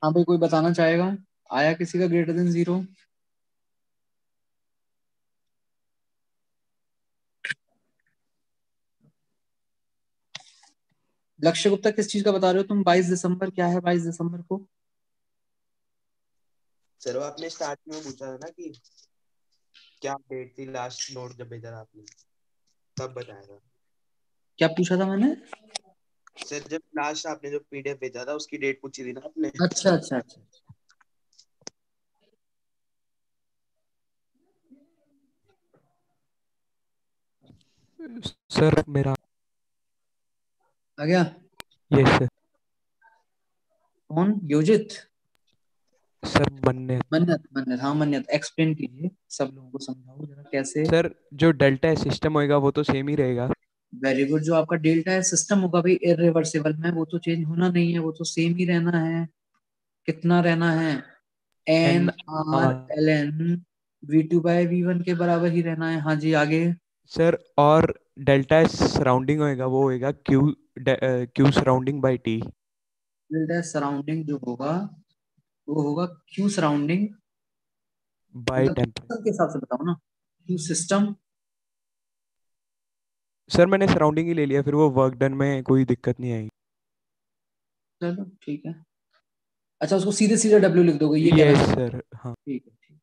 Speaker 1: हाँ भाई, कोई बताना चाहेगा? आया किसी का ग्रेटर देन 0? लक्ष्य गुप्ता, किस चीज का बता रहे हो तुम? 22 दिसंबर क्या है 22 दिसंबर को?
Speaker 8: सर वो आपने स्टार्टिंग में पूछा था ना कि क्या डेट थी लास्ट नोट जब भेजा था आपने, तब बताया था।
Speaker 1: क्या पूछा था मैंने?
Speaker 8: सर जब लास्ट आपने जो पीडीएफ भेजा था उसकी डेट पूछी थी ना आपने।
Speaker 1: अच्छा अच्छा अच्छा।
Speaker 6: सर मेरा
Speaker 1: आ गया?
Speaker 6: Yes sir.
Speaker 1: कौन? योजित?
Speaker 6: सर मन्नत।
Speaker 1: मन्नत, मन्नत, हाँ मन्नत, एक्सप्लेन कीजिए, सब लोगों को समझाओ जरा कैसे।
Speaker 6: सर जो डेल्टा सिस्टम होएगा वो तो सेम ही रहेगा।
Speaker 1: Very good. जो आपका डेल्टा है सिस्टम होगा भाई इरिवर्सिबल में, वो तो चेंज होना नहीं है, वो तो सेम ही रहना है। कितना रहना है? N
Speaker 6: N
Speaker 1: R L N V2/V1 के बराबर ही रहना है। हाँ जी, आगे।
Speaker 6: सर और डेल्टा सराउंडिंग होएगा वो होएगा Q surrounding by T.
Speaker 1: Delta surrounding जो होगा वो होगा Q सराउंडिंग,
Speaker 6: बाई
Speaker 1: मतलब
Speaker 6: टेम्परेचर।
Speaker 1: सिस्टम के हिसाब से बताओ ना, Q सिस्टम।
Speaker 6: सर मैंने सराउंडिंग ही ले लिया, फिर वो वर्क डन में कोई दिक्कत नहीं आएगी।
Speaker 1: चलो ठीक है। अच्छा, उसको सीधे सीधे W लिख दोगे, ये कहना
Speaker 6: यस
Speaker 1: चाहते
Speaker 6: सर हाँ।
Speaker 1: हो? ठीक है ठीक।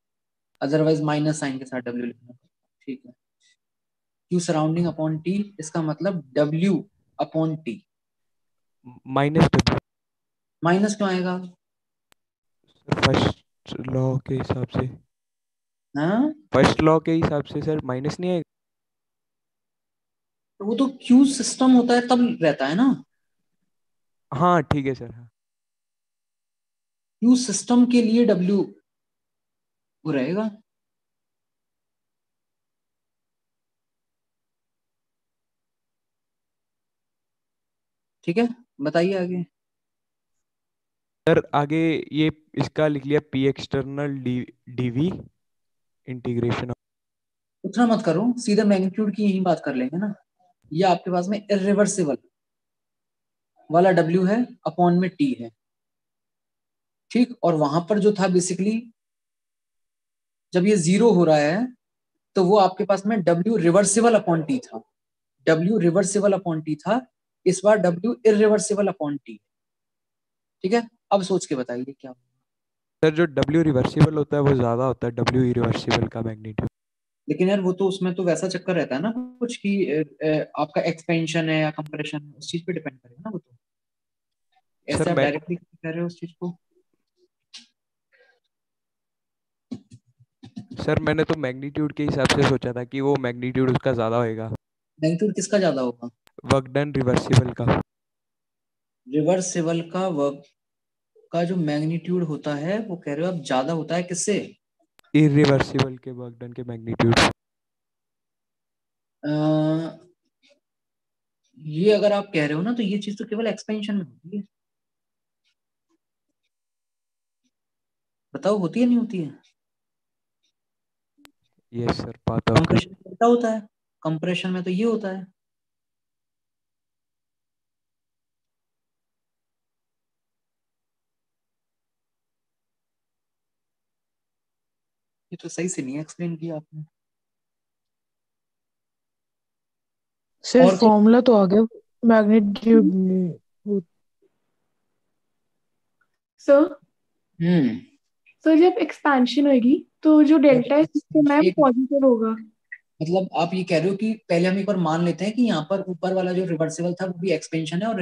Speaker 1: अदरवाइज माइनस साइन के साथ W लिखना। ठीक है। Q सराउंडिंग अपॉन T, इसका मतलब W upon T।
Speaker 6: Minus W.
Speaker 1: Minus क्यों आएगा?
Speaker 6: फर्स्ट लॉ के हिसाब से।
Speaker 1: हाँ,
Speaker 6: फर्स्ट लॉ के हिसाब से सर माइनस नहीं आएगा।
Speaker 1: तो वो तो Q सिस्टम होता है तब रहता है ना।
Speaker 6: हाँ ठीक है सर हाँ।
Speaker 1: Q सिस्टम के लिए W वो रहेगा। ठीक है, बताइए आगे।
Speaker 6: सर आगे ये इसका लिख लिया पी एक्सटर्नल डीवी इंटीग्रेशन।
Speaker 1: उतना मत करो, सीधे मैग्नीट्यूड की यही बात कर लेंगे ना। ये आपके पास में इरिवर्सिबल वाला W है, अपॉन में T है। ठीक, और वहां पर जो था बेसिकली, जब ये 0 हो रहा है तो वो आपके पास में W रिवर्सिबल अपॉन T था। W रिवर्सिबल अपॉन T था, इस बार W इरिवर्सिबल अपॉन T। ठीक है, अब सोच के बताइए क्या होगा।
Speaker 6: सर जो डब्ल्यू रिवर्सिबल होता है वो ज्यादा होता है डब्ल्यू इरिवर्सिबल का मैग्नीट्यूड।
Speaker 1: लेकिन यार वो तो उसमें तो वैसा चक्कर रहता है ना कुछ कि आपका एक्सपेंशन है या कंप्रेशन है, उस चीज पे डिपेंड करेगा ना वो तो।
Speaker 6: सर
Speaker 1: ऐसे आप
Speaker 6: मैं
Speaker 1: डायरेक्टली कह रहे हो उस चीज को।
Speaker 6: सर मैंने तो मैग्नीट्यूड के हिसाब से सोचा था कि वो मैग्नीट्यूड उसका ज्यादा होएगा।
Speaker 1: मैग्नीट्यूड किसका ज्यादा होगा?
Speaker 6: वर्क डन रिवर्सिबल का।
Speaker 1: रिवर्सिबल का वर्क का जो मैग्नीट्यूड होता है वो कह रहे हो आप ज्यादा होता है किससे?
Speaker 6: इरिवर्सिबल के वर्क डन के मैग्नीट्यूड।
Speaker 1: ये अगर आप कह रहे हो ना तो ये चीज तो केवल एक्सपेंशन में होती है। बताओ होती है नहीं होती है?
Speaker 6: Yes sir, path of
Speaker 1: compression में क्या होता है? कंप्रेशन में तो ये होता है। ये तो सही से नहीं एक्सप्लेन किया आपने।
Speaker 9: सर
Speaker 1: और
Speaker 9: फॉर्मूला तो आ गया मैग्नीट्यूड।
Speaker 2: सर
Speaker 1: हम्म
Speaker 2: सर जब एक्सपेंशन होगी तो जो डेल्टा सिस्टम है वो
Speaker 1: एक
Speaker 2: पॉजिटिव होगा।
Speaker 1: मतलब आप ये कह रहे हो कि पहले हम एक बार मान लेते हैं कि यहाँ पर ऊपर वाला जो रिवर्सिबल था वो भी एक्सपेंशन है और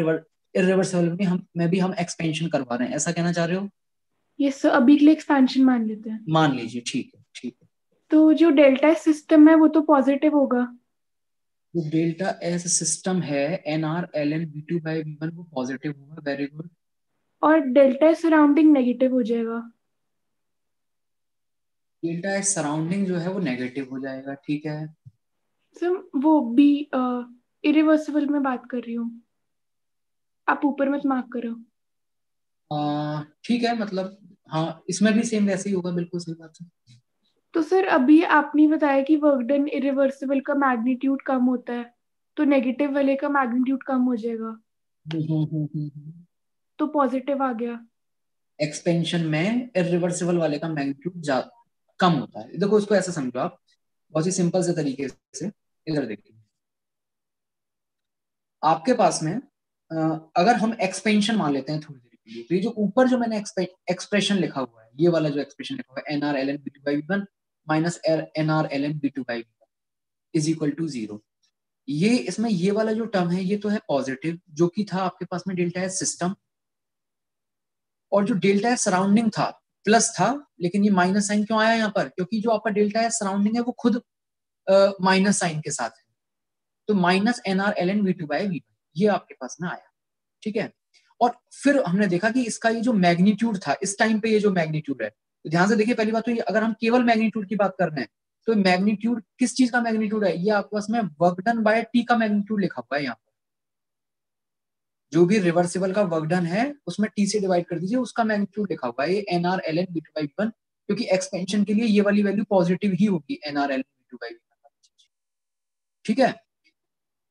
Speaker 1: इरिवर्सिबल भी हम एक्सपेंशन करवा रहे हैं, ऐसा कहना चाह रहे हो?
Speaker 2: यस सर, अभी के लिए एक्सपेंशन मान लेते हैं।
Speaker 1: मान लीजिए, ठीक है ठीक है।
Speaker 2: तो जो डेल्टा सिस्टम है वो तो पॉजिटिव होगा।
Speaker 1: जो डेल्टा एस सिस्टम है NR ln V2/V1 वो पॉजिटिव होगा। Very good.
Speaker 2: और डेल्टा सराउंडिंग नेगेटिव हो जाएगा।
Speaker 1: डेल्टा एस सराउंडिंग जो है वो नेगेटिव हो जाएगा, ठीक है।
Speaker 2: सर वो बी इरिवर्सिबल में बात कर रही हूँ, आप ऊपर मत मार्क करो।
Speaker 1: ठीक है, मतलब हाँ इसमें भी सेम वैसे ही होगा, बिल्कुल सही बात है।
Speaker 2: तो सर अभी आपने बताया कि वर्क डन इरिवर्सिबल का मैग्नीट्यूड कम होता है, तो नेगेटिव वाले का मैग्नीट्यूड कम हो जाएगा, तो पॉजिटिव आ गया।
Speaker 1: एक्सपेंशन में इरिवर्सिबल वाले का मैग्नीट्यूड कम होता है। देखो इसको ऐसे समझो आप, बहुत ही सिंपल से तरीके से। इधर देखिए, आपके पास में अगर हम एक्सपेंशन मान लेते हैं थोड़ी देर के लिए, तो ये जो ऊपर जो मैंने एक्सप्रेशन लिखा हुआ है, ये वाला जो एक्सप्रेशन लिखा हुआ है NR ln V2/V1 minus NR ln V2/V1 is equal to 0, ये इसमें ये वाला जो टर्म है ये तो है पॉजिटिव, जो कि था आपके पास में डेल्टा एस सिस्टम, और जो डेल्टा एस सराउंडिंग था प्लस था, लेकिन ये माइनस साइन क्यों आया यहाँ पर? क्योंकि जो आपका डेल्टा एस सराउंडिंग है वो खुद माइनस साइन के साथ है, तो माइनस NR ln V2/V1 ये आपके पास में आया, ठीक है। और फिर हमने देखा कि इसका ये जो मैग्नीट्यूड था इस टाइम पे, ये जो मैग्नीट्यूड है, तो ध्यान से देखिए, पहली बात तो ये अगर हम केवल मैग्नीट्यूड की बात कर रहे हैं तो मैग्नीट्यूड किस चीज का मैग्नीट्यूड है? ये आपके पास में वर्क डन बाय टी का मैग्नीट्यूड लिखा हुआ है यहाँ पर। जो भी रिवर्सिबल का वर्क डन है उसमें टी से डिवाइड कर दीजिए, उसका मैग्नीट्यूड लिखा हुआ है ये NR ln V2/V1, क्योंकि एक्सपेंशन के लिए ये वाली वैल्यू पॉजिटिव ही होगी NR ln V2/V1, ठीक है।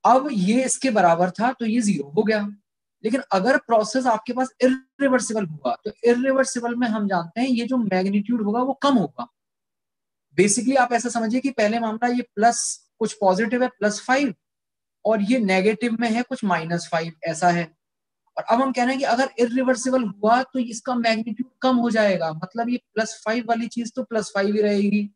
Speaker 1: अब ये इसके बराबर था तो ये 0 हो गया, लेकिन अगर प्रोसेस आपके पास इरिवर्सिबल हुआ तो इरिवर्सिबल में हम जानते हैं ये जो मैग्नीट्यूड होगा वो कम होगा। बेसिकली आप ऐसा समझिए कि पहले मामला ये प्लस कुछ पॉजिटिव है +5, और ये नेगेटिव में है कुछ -5, ऐसा है। और अब हम कह रहे हैं कि अगर इरिवर्सिबल हुआ तो इसका मैग्नीट्यूड कम हो जाएगा, मतलब ये +5 वाली चीज तो +5 ही रहेगी,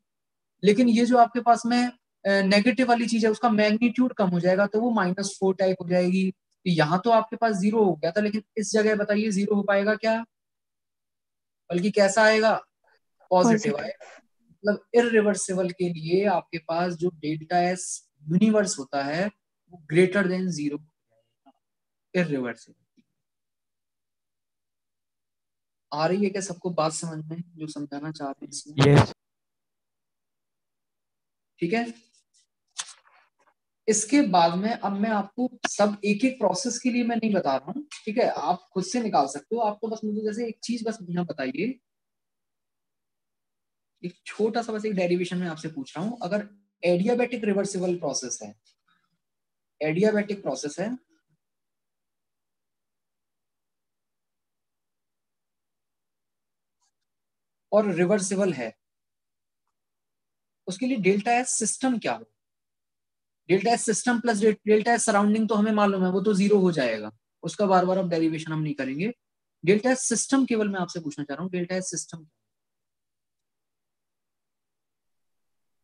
Speaker 1: लेकिन ये जो आपके पास में नेगेटिव वाली चीज है उसका मैग्नीट्यूड कम हो जाएगा, तो वो -4 टाइप हो जाएगी। यहाँ तो आपके पास 0 हो गया था, लेकिन इस जगह बताइए 0 हो पाएगा क्या? बल्कि कैसा आएगा? पॉजिटिव आएगा। मतलब इरिवर्सिबल के लिए आपके पास जो डेल्टा एस यूनिवर्स होता है वो ग्रेटर देन 0 इरिवर्सिबल। आ रही है क्या सबको बात समझ में जो समझाना चाहते हैं इसमें?
Speaker 6: यस।
Speaker 1: ठीक है। इसके बाद में अब मैं आपको सब एक एक प्रोसेस के लिए मैं नहीं बता रहा हूँ, ठीक है, आप खुद से निकाल सकते हो। आपको बस मुझे जैसे एक चीज बस यहाँ बताइए, एक छोटा सा बस एक डेरिवेशन में आपसे पूछ रहा हूँ। अगर एडियाबैटिक रिवर्सिबल प्रोसेस है, एडियाबैटिक प्रोसेस है, और रिवर्सिबल है, उसके लिए डेल्टा एस सिस्टम क्या हो? Delta S system plus delta S surrounding तो हमें मालूम है, वो तो 0 हो जाएगा, उसका बार बार अब डेरिवेशन हम नहीं करेंगे। डेल्टा एस सिस्टम केवल मैं आपसे पूछना चाह रहा हूँ, डेल्टा एस सिस्टम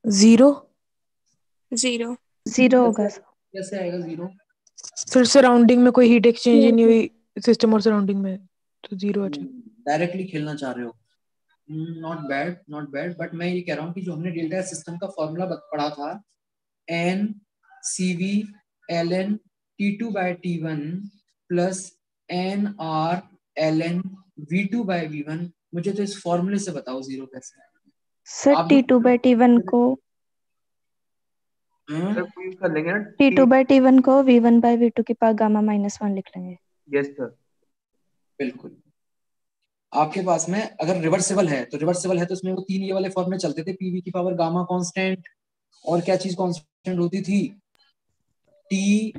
Speaker 9: 0
Speaker 7: 0
Speaker 3: 0 होगा सर।
Speaker 1: कैसे आएगा 0?
Speaker 9: फिर सराउंडिंग में कोई हीट एक्सचेंज ही नहीं हुई सिस्टम और सराउंडिंग में, तो 0 अच्छा।
Speaker 1: डायरेक्टली खेलना चाह रहे हो, not bad not bad, but मैं ये कह रहा हूँ कि जो हमने डेल्टा एस सिस्टम का फॉर्मूला पढ़ा था NCV ln T2/T1 plus NR ln V2 by V1, मुझे तो इस फॉर्मूले से बताओ जीरो कैसे आएगा।
Speaker 10: सर
Speaker 1: आप
Speaker 10: T2 बाय T1 को
Speaker 4: सर यूज कर लेंगे ना
Speaker 10: T2 बाय T1 को V1 बाय V2 की पावर गामा -1 लिख लेंगे।
Speaker 4: Yes sir.
Speaker 1: बिल्कुल। आपके पास में अगर रिवर्सिबल है तो उसमें वो तीन ये वाले फॉर्मूले चलते थे, पीवी की पावर गामा कांस्टेंट, और क्या चीज कांस्टेंट होती थी, टी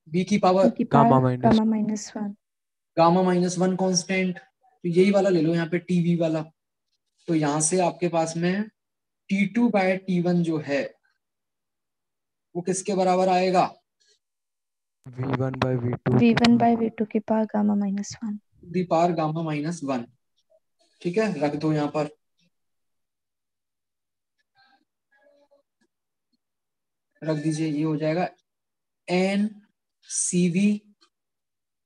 Speaker 1: बी की power
Speaker 6: gamma minus
Speaker 10: -1।
Speaker 1: Gamma -1 constant. तो यही वाला ले लो यहाँ पे टीवी वाला। तो यहां से आपके पास में T2 बाय T1 जो है वो किसके बराबर आएगा,
Speaker 6: V1 bye
Speaker 10: V1 by V2 की power gamma -1।
Speaker 1: The power gamma -1। ठीक है, रख दो यहाँ पर। रख दीजिए, ये हो जाएगा N C V,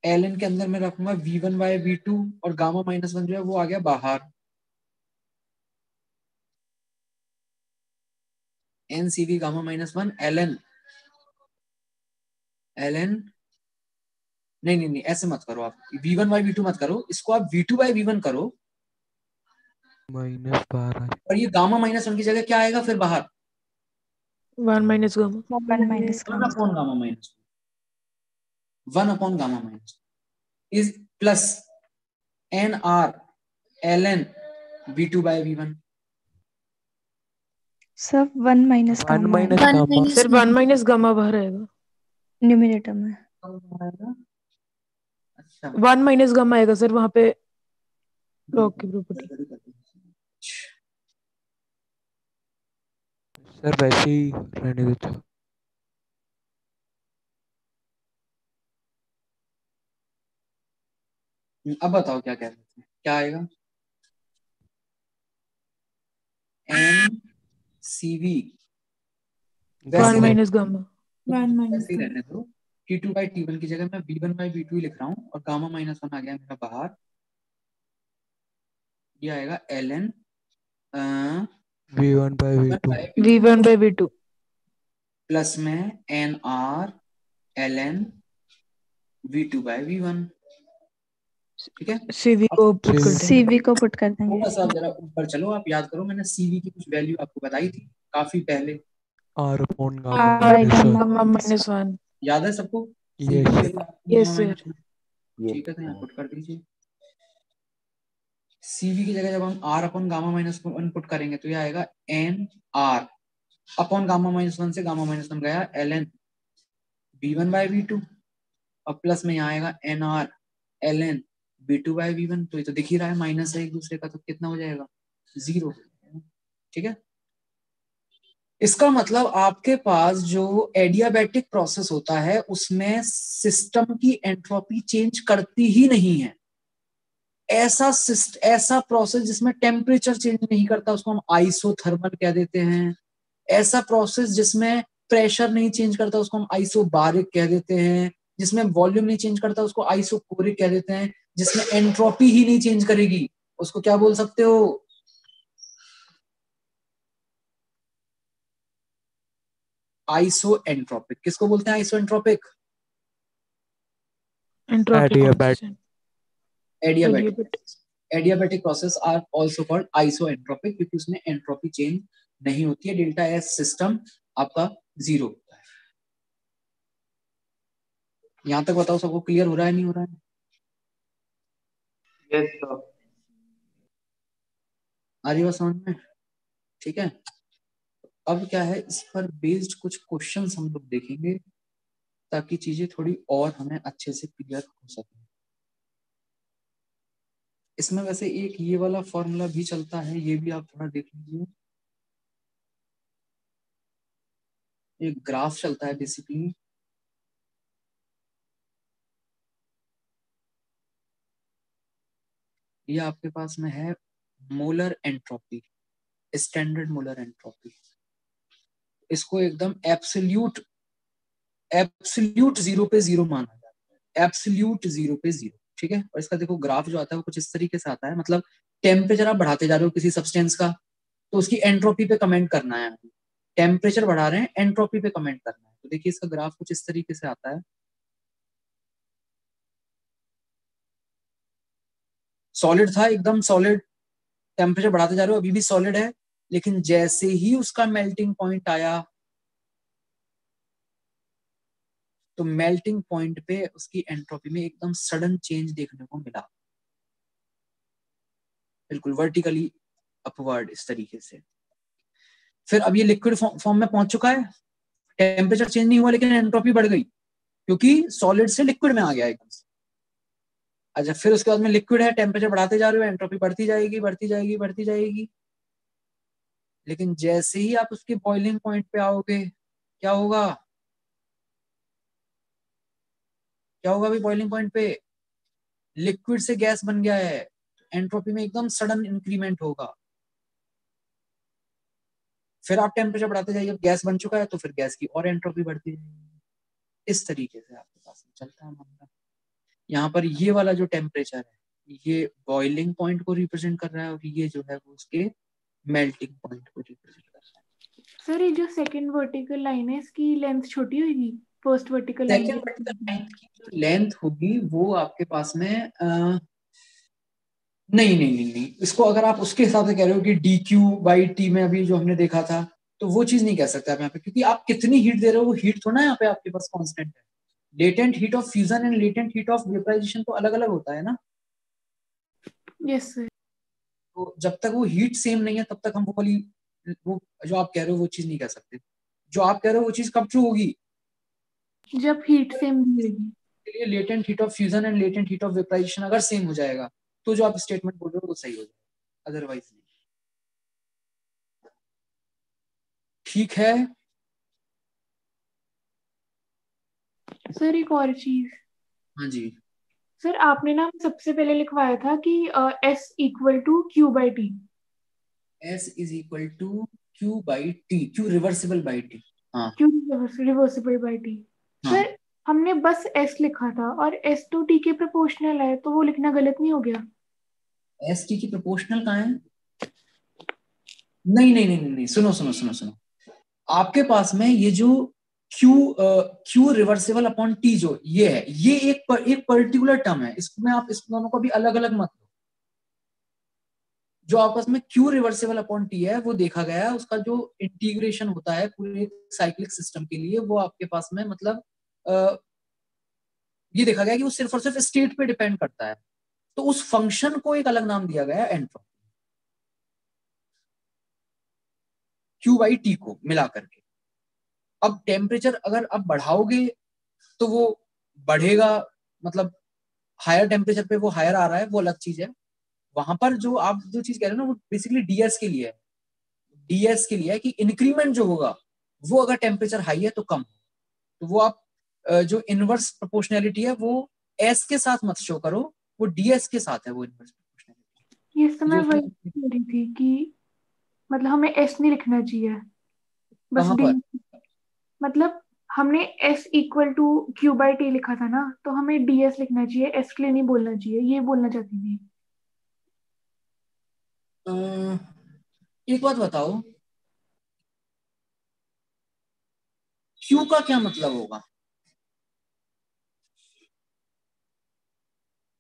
Speaker 1: L N के अंदर मैं रखूंगा V1 बाय V2 और गामा -1 जो है वो आ गया बाहर। N C V gamma -1 L N नहीं ऐसे मत करो आप, V1 बाय V2 मत करो, इसको आप V2 बाय V1 करो,
Speaker 6: -12
Speaker 1: और ये गामा -1 की जगह क्या आएगा फिर बाहर,
Speaker 9: 1 minus gamma
Speaker 10: 1 minus
Speaker 1: one upon gamma minus 1 upon gamma minus is plus N R L N V2 by V1।
Speaker 10: सब 1 minus
Speaker 6: 1
Speaker 10: gamma
Speaker 6: minus
Speaker 7: one
Speaker 6: gamma
Speaker 7: minus
Speaker 9: sir 1 minus gamma बाहर आएगा,
Speaker 10: न्यूमरेटर में।
Speaker 1: अच्छा
Speaker 9: 1 माइनस गामा आएगा sir वहां पे log की property.
Speaker 6: Sir वैसे ही रहने देता।
Speaker 1: अब बताओ क्या कह रहे थे, क्या आएगा, N C V
Speaker 9: 1 minus gamma
Speaker 5: 1 minus
Speaker 1: वैसे ही रहने दो, T2 बाय T1 की जगह मैं V1 बाय V2 ही लिख रहा हूँ, और गामा -1 आ गया मेरा बाहर। ये आएगा L N
Speaker 6: V1 by V2
Speaker 9: V1 by V2
Speaker 1: plus में N R L N V2 by V1। ठीक है,
Speaker 9: CV को पुट कर देंगे।
Speaker 10: CV को पुट कर देंगे।
Speaker 1: थोड़ा सा जरा ऊपर चलो, आप याद करो मैंने CV की कुछ वैल्यू आपको बताई थी काफी पहले,
Speaker 6: R upon
Speaker 10: R
Speaker 6: gamma
Speaker 10: by
Speaker 6: -1।
Speaker 10: Gamma
Speaker 9: -1।
Speaker 1: याद है सबको,
Speaker 6: Yes.
Speaker 1: CV की वैल्यू
Speaker 9: यस
Speaker 1: गामा
Speaker 9: सर।
Speaker 1: -1। ठीक है, तो यहाँ पुट कर दीजिए। CV की जगह जब हम R अपॉन गामा -1 पुट करेंगे तो ये आएगा एन आर अपॉन गामा -1 से गामा -1 गया L N V1 by V2, और प्लस में यहाँ आएगा N R L N V2 by V1। तो ये तो दिख ही रहा है माइनस है एक दूसरे का, तो कितना हो जाएगा, 0। ठीक है, इसका मतलब आपके पास जो एडियाबैटिक प्रोसेस होता है उसमें सिस्टम की एंट्रोपी चेंज करती ही नहीं है। ऐसा प्रोसेस जिसमें टेम्परेचर चेंज नहीं करता उसको हम आइसोथर्मल कह देते हैं। ऐसा प्रोसेस जिसमें प्रेशर नहीं चेंज करता उसको हम आइसोबारिक कह देते हैं। जिसमें वॉल्यूम नहीं चेंज करता उसको आइसोकोरिक कह देते हैं। जिसमें एंट्रोपी ही नहीं चेंज करेगी उसको क्या बोल सकते हो, आइसो एंट्रोपिक। किसको बोलते हैं isentropic,
Speaker 9: entropic
Speaker 1: adiabatic process are also called isentropic, क्योंकि उसमें एंट्रोपी चेंज नहीं होती है। डेल्टा एस सिस्टम आपका 0 होता है। यहां तक बताओ सबको क्लियर हो रहा है नहीं हो रहा है,
Speaker 4: यस सर।
Speaker 1: आ रही बात समझ में, ठीक है। अब क्या है, इस पर बेस्ड कुछ क्वेश्चंस हम लोग देखेंगे ताकि चीजें थोड़ी और हमें अच्छे से क्लियर हो सके। इसमें वैसे एक ये वाला फॉर्मूला भी चलता है, ये भी आप थोड़ा देख लीजिए। एक ग्राफ चलता है बेसिकली, ये आपके पास में है molar entropy, standard molar entropy. इसको एकदम एब्सोल्यूट 0 पे 0 माना जाता है, एब्सोल्यूट 0 पे 0। ठीक है, और इसका देखो ग्राफ जो आता है वो कुछ इस तरीके से आता है। मतलब टेम्परेचर आप बढ़ाते जा रहे हो किसी सब्सटेंस का, तो उसकी एंट्रोपी पे कमेंट करना है। टेम्परेचर बढ़ा रहे हैं, एंट्रोपी पे कमेंट करना है। तो देखिए इसका ग्राफ कुछ इस तरीके से आता है। सॉलिड था, एकदम सॉलिड, टेम्परेचर बढ़ाते जा रहे हो, अभी भी सॉलिड है, लेकिन जैसे ही उसका मेल्टिंग पॉइंट आया तो मेल्टिंग पॉइंट पे उसकी एंट्रोपी में एकदम सडन चेंज देखने को मिला, बिल्कुल वर्टिकली अपवर्ड इस तरीके से। फिर अब ये लिक्विड फॉर्म में पहुंच चुका है, टेम्परेचर चेंज नहीं हुआ लेकिन एंट्रोपी बढ़ गई क्योंकि सॉलिड से लिक्विड में आ गया एकदम से। अच्छा, फिर उसके बाद में लिक्विड है, टेम्परेचर बढ़ाते जा रहे हो, एंट्रोपी बढ़ती जाएगी बढ़ती जाएगी बढ़ती जाएगी, लेकिन जैसे ही आप उसके बॉइलिंग पॉइंट पे आओगे क्या होगा, क्या होगा? अभी बॉइलिंग पॉइंट पे लिक्विड से गैस बन गया है, एंट्रोपी में एकदम सडन इंक्रीमेंट होगा। फिर आप टेम्परेचर बढ़ाते जाइए, गैस बन चुका है तो फिर गैस की और एंट्रोपी बढ़ती जाएगी। इस तरीके से आपके पास चलता है मामला। यहाँ पर ये वाला जो टेम्परेचर है ये बॉइलिंग पॉइंट को रिप्रेजेंट कर रहा है और ये जो है वो उसके मेल्टिंग पॉइंट को रिप्रेजेंट कर रहा है।
Speaker 2: सर ये जो सेकंड वर्टिकल लाइन है इसकी लेंथ छोटी होगी first vertical line
Speaker 1: second vertical line की जो लेंथ होगी वो आपके पास में नहीं, इसको अगर आप उसके हिसाब से कह रहे हो कि dq/t में अभी जो हमने देखा था, तो वो चीज नहीं कह सकते आप यहाँ पे, क्योंकि आप कितनी हीट दे रहे हो वो हीट थोड़ा ना यहाँ पे आपके पास कांस्टेंट है। Latent heat of fusion and latent heat of vaporisation तो अलग अलग होता है ना।
Speaker 2: Yes sir.
Speaker 1: तो जब तक वो हीट सेम नहीं है तब तक हम वो वाली वो जो आप कह रहे हो वो चीज नहीं कह सकते। जो आप कह रहे हो वो चीज कब ट्रू होगी?
Speaker 2: जब हीट सेम होगी।
Speaker 1: Latent heat of fusion and latent heat of vaporisation अगर सेम हो जाएगा तो जो आप स्टेटमेंट बोल रहे हो वो सही हो जाएगा, अदरवाइज नहीं। ठीक है
Speaker 2: सर एक और चीज।
Speaker 1: हाँ जी
Speaker 2: सर आपने ना सबसे पहले लिखवाया था कि S equal to Q/T।
Speaker 1: S is equal to Q/T, Q reversible by T। हाँ
Speaker 2: Q reversible by T। Sir हमने बस S लिखा था और S तो T के प्रोपोर्शनल है, तो वो लिखना गलत नहीं हो गया?
Speaker 1: S T की प्रोपोर्शनल कहाँ है? नहीं, सुनो, आपके पास में ये जो Q रिवर्सिबल अपॉन T जो ये है, ये एक पर्टिकुलर टर्म है, इसमें आप इस दोनों को भी अलग अलग मत लो। जो आपस में Q रिवर्सिबल अपॉन T है वो देखा गया है, उसका जो इंटीग्रेशन होता है पूरे साइक्लिक सिस्टम के लिए वो आपके पास में मतलब ये देखा गया कि वो सिर्फ और सिर्फ स्टेट पे डिपेंड करता है, तो उस फंक्शन को एक अलग नाम दिया गया है एंट्रोपी, Q/T को मिला करके। अब टेम्परेचर अगर आप बढ़ाओगे तो वो बढ़ेगा, मतलब हायर टेम्परेचर पे वो हायर आ रहा है, वो अलग चीज है। वहां पर जो आप जो चीज कह रहे हो ना वो बेसिकली डीएस के लिए है, डीएस के लिए है कि इंक्रीमेंट जो होगा वो अगर टेम्परेचर हाई है तो कम, तो वो आप जो इनवर्स प्रोपोर्शनैलिटी है वो एस के साथ मत शो करो, वो डीएस के साथ है वो इनवर्स प्रोपोर्शनैलिटी।
Speaker 2: ये समय वही कह रही थी कि मतलब हमें S नहीं लिखना चाहिए, बस D। मतलब हमने S इक्वल टू Q/T लिखा था ना, तो हमें DS लिखना चाहिए, S के लिए नहीं बोलना चाहिए, ये बोलना चाहती थी।
Speaker 1: एक बात बताओ, Q का क्या मतलब होगा?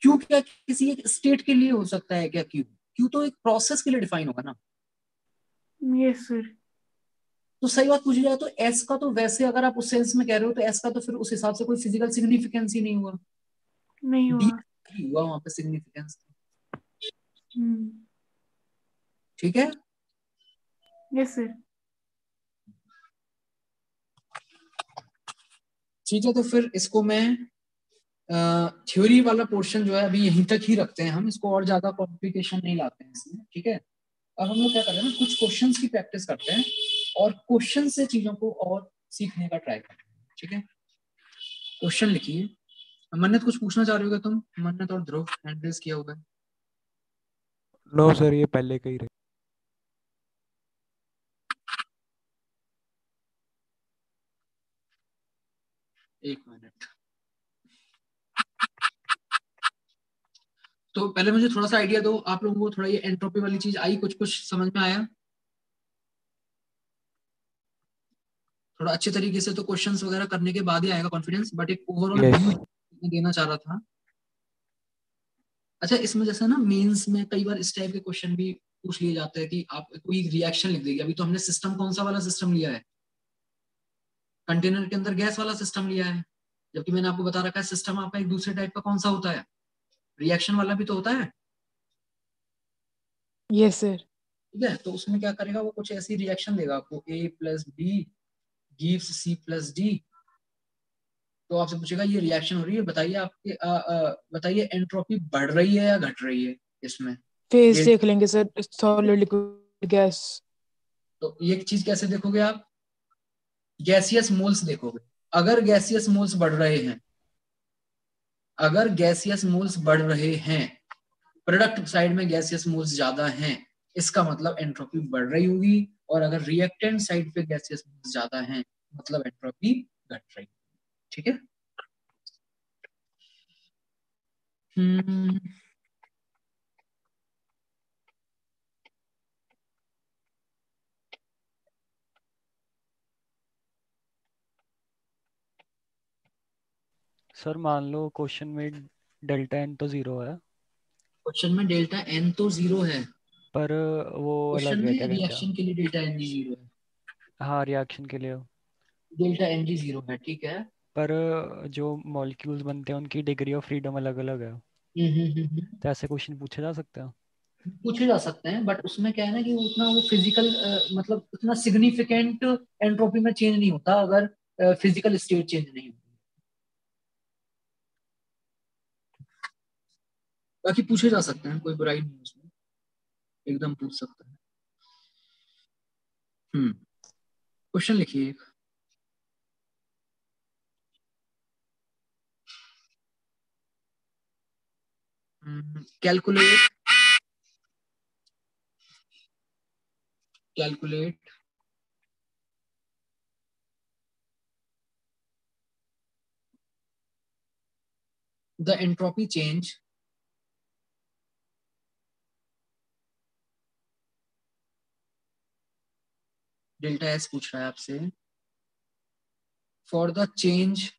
Speaker 1: Q क्या किसी एक स्टेट के लिए हो सकता है क्या? Q तो एक प्रोसेस के लिए डिफाइन होगा ना।
Speaker 2: Yes sir.
Speaker 1: तो सही बात पूछी जाए तो S का तो वैसे अगर आप उस सेंस में कह रहे हो तो S का तो फिर उस हिसाब से कोई फिजिकल सिग्निफिकेंस ही नहीं हुआ,
Speaker 2: नहीं हुआ।
Speaker 1: D हुआ वहां पे सिग्निफिकेंस। ठीक है।
Speaker 2: Yes sir.
Speaker 1: ठीक है, तो फिर इसको मैं थ्योरी वाला पोर्शन जो है अभी यहीं तक ही रखते हैं हम, इसको और ज्यादा कॉम्प्लिकेशन नहीं लाते हैं इसमें। ठीक है, अब हम लोग क्या कर रहे हैं ना, कुछ क्वेश्चंस की प्रैक्टिस करते हैं और क्वेश्चन से चीजों को और सीखने का ट्राई करते हैं। ठीक है, क्वेश्चन लिखिए। मन्नत कुछ पूछना चाह रहे हो क्या तुम? मन्नत और ध्रुव हैंड रेज किया होगा।
Speaker 6: नो सर, ये पहले का ही रहे।
Speaker 1: एक मिनट, तो पहले मुझे थोड़ा सा आइडिया दो, आप लोगों को थोड़ा ये एंट्रोपी वाली चीज आई, कुछ कुछ समझ में आया? थोड़ा अच्छे तरीके से तो क्वेश्चंस वगैरह करने के बाद ही आएगा कॉन्फिडेंस, बट एक ओवरऑल व्यू देना चाह रहा था।
Speaker 11: अच्छा, इसमें जैसे ना मेंस में कई बार इस टाइप के क्वेश्चन भी पूछ लिए जाते हैं कि आप कोई रिएक्शन लिख देगी। अभी तो हमने सिस्टम कौन सा वाला सिस्टम लिया है, कंटेनर के अंदर गैस वाला सिस्टम लिया है, जबकि मैंने आपको बता रखा है सिस्टम आपका एक दूसरे टाइप का कौन सा होता है, रिएक्शन वाला भी तो होता है।
Speaker 9: Yes sir.
Speaker 11: ठीक है, तो उसमें क्या करेगा, वो कुछ ऐसी रिएक्शन देगा आपको, A + B gives C + D। तो आपसे पूछेगा ये रिएक्शन हो रही है, बताइए आपके बताइए एंट्रोपी बढ़ रही है या घट रही है इसमें।
Speaker 9: फेज देख लेंगे सर, सॉलिड लिक्विड गैस।
Speaker 11: तो ये चीज कैसे देखोगे आप, गैसियस मोल्स देखोगे। अगर गैसियस मोल्स बढ़ रहे हैं, अगर गैसियस मोल्स बढ़ रहे हैं, प्रोडक्ट साइड में गैसियस मोल्स ज्यादा हैं, इसका मतलब एंट्रोपी बढ़ रही होगी। और अगर रिएक्टेंट साइड पे गैसियस मोल्स ज्यादा हैं, मतलब एंट्रोपी घट रही। ठीक है।
Speaker 12: सर मान लो क्वेश्चन में डेल्टा एन तो 0 है,
Speaker 11: क्वेश्चन में डेल्टा एन तो 0 है,
Speaker 12: पर वो
Speaker 11: क्वेश्चन
Speaker 12: अलग है,
Speaker 11: में
Speaker 12: क्या कहते हैं।
Speaker 11: रिएक्शन के लिए डेल्टा एन जी 0 है,
Speaker 12: हाँ, रिएक्शन के लिए।
Speaker 11: डेल्टा एन जी 0 है, ठीक है।
Speaker 12: पर जो मॉलिक्यूल्स बनते हैं उनकी डिग्री ऑफ फ्रीडम अलग अलग है, तो ऐसे क्वेश्चन पूछे जा सकते हैं।
Speaker 11: पूछे जा सकते हैं, बट उसमें क्या है ना कि उतना वो फिजिकल मतलब उतना सिग्निफिकेंट एंट्रोपी में चेंज नहीं होता अगर फिजिकल स्टेट चेंज नहीं होती। बाकी पूछे जा सकते हैं, कोई बुराई नहीं है उसमें, एकदम पूछ सकते हैं। क्वेश्चन लिखिए एक। Calculate the entropy change delta S पूछ रहा है आपसे, for the change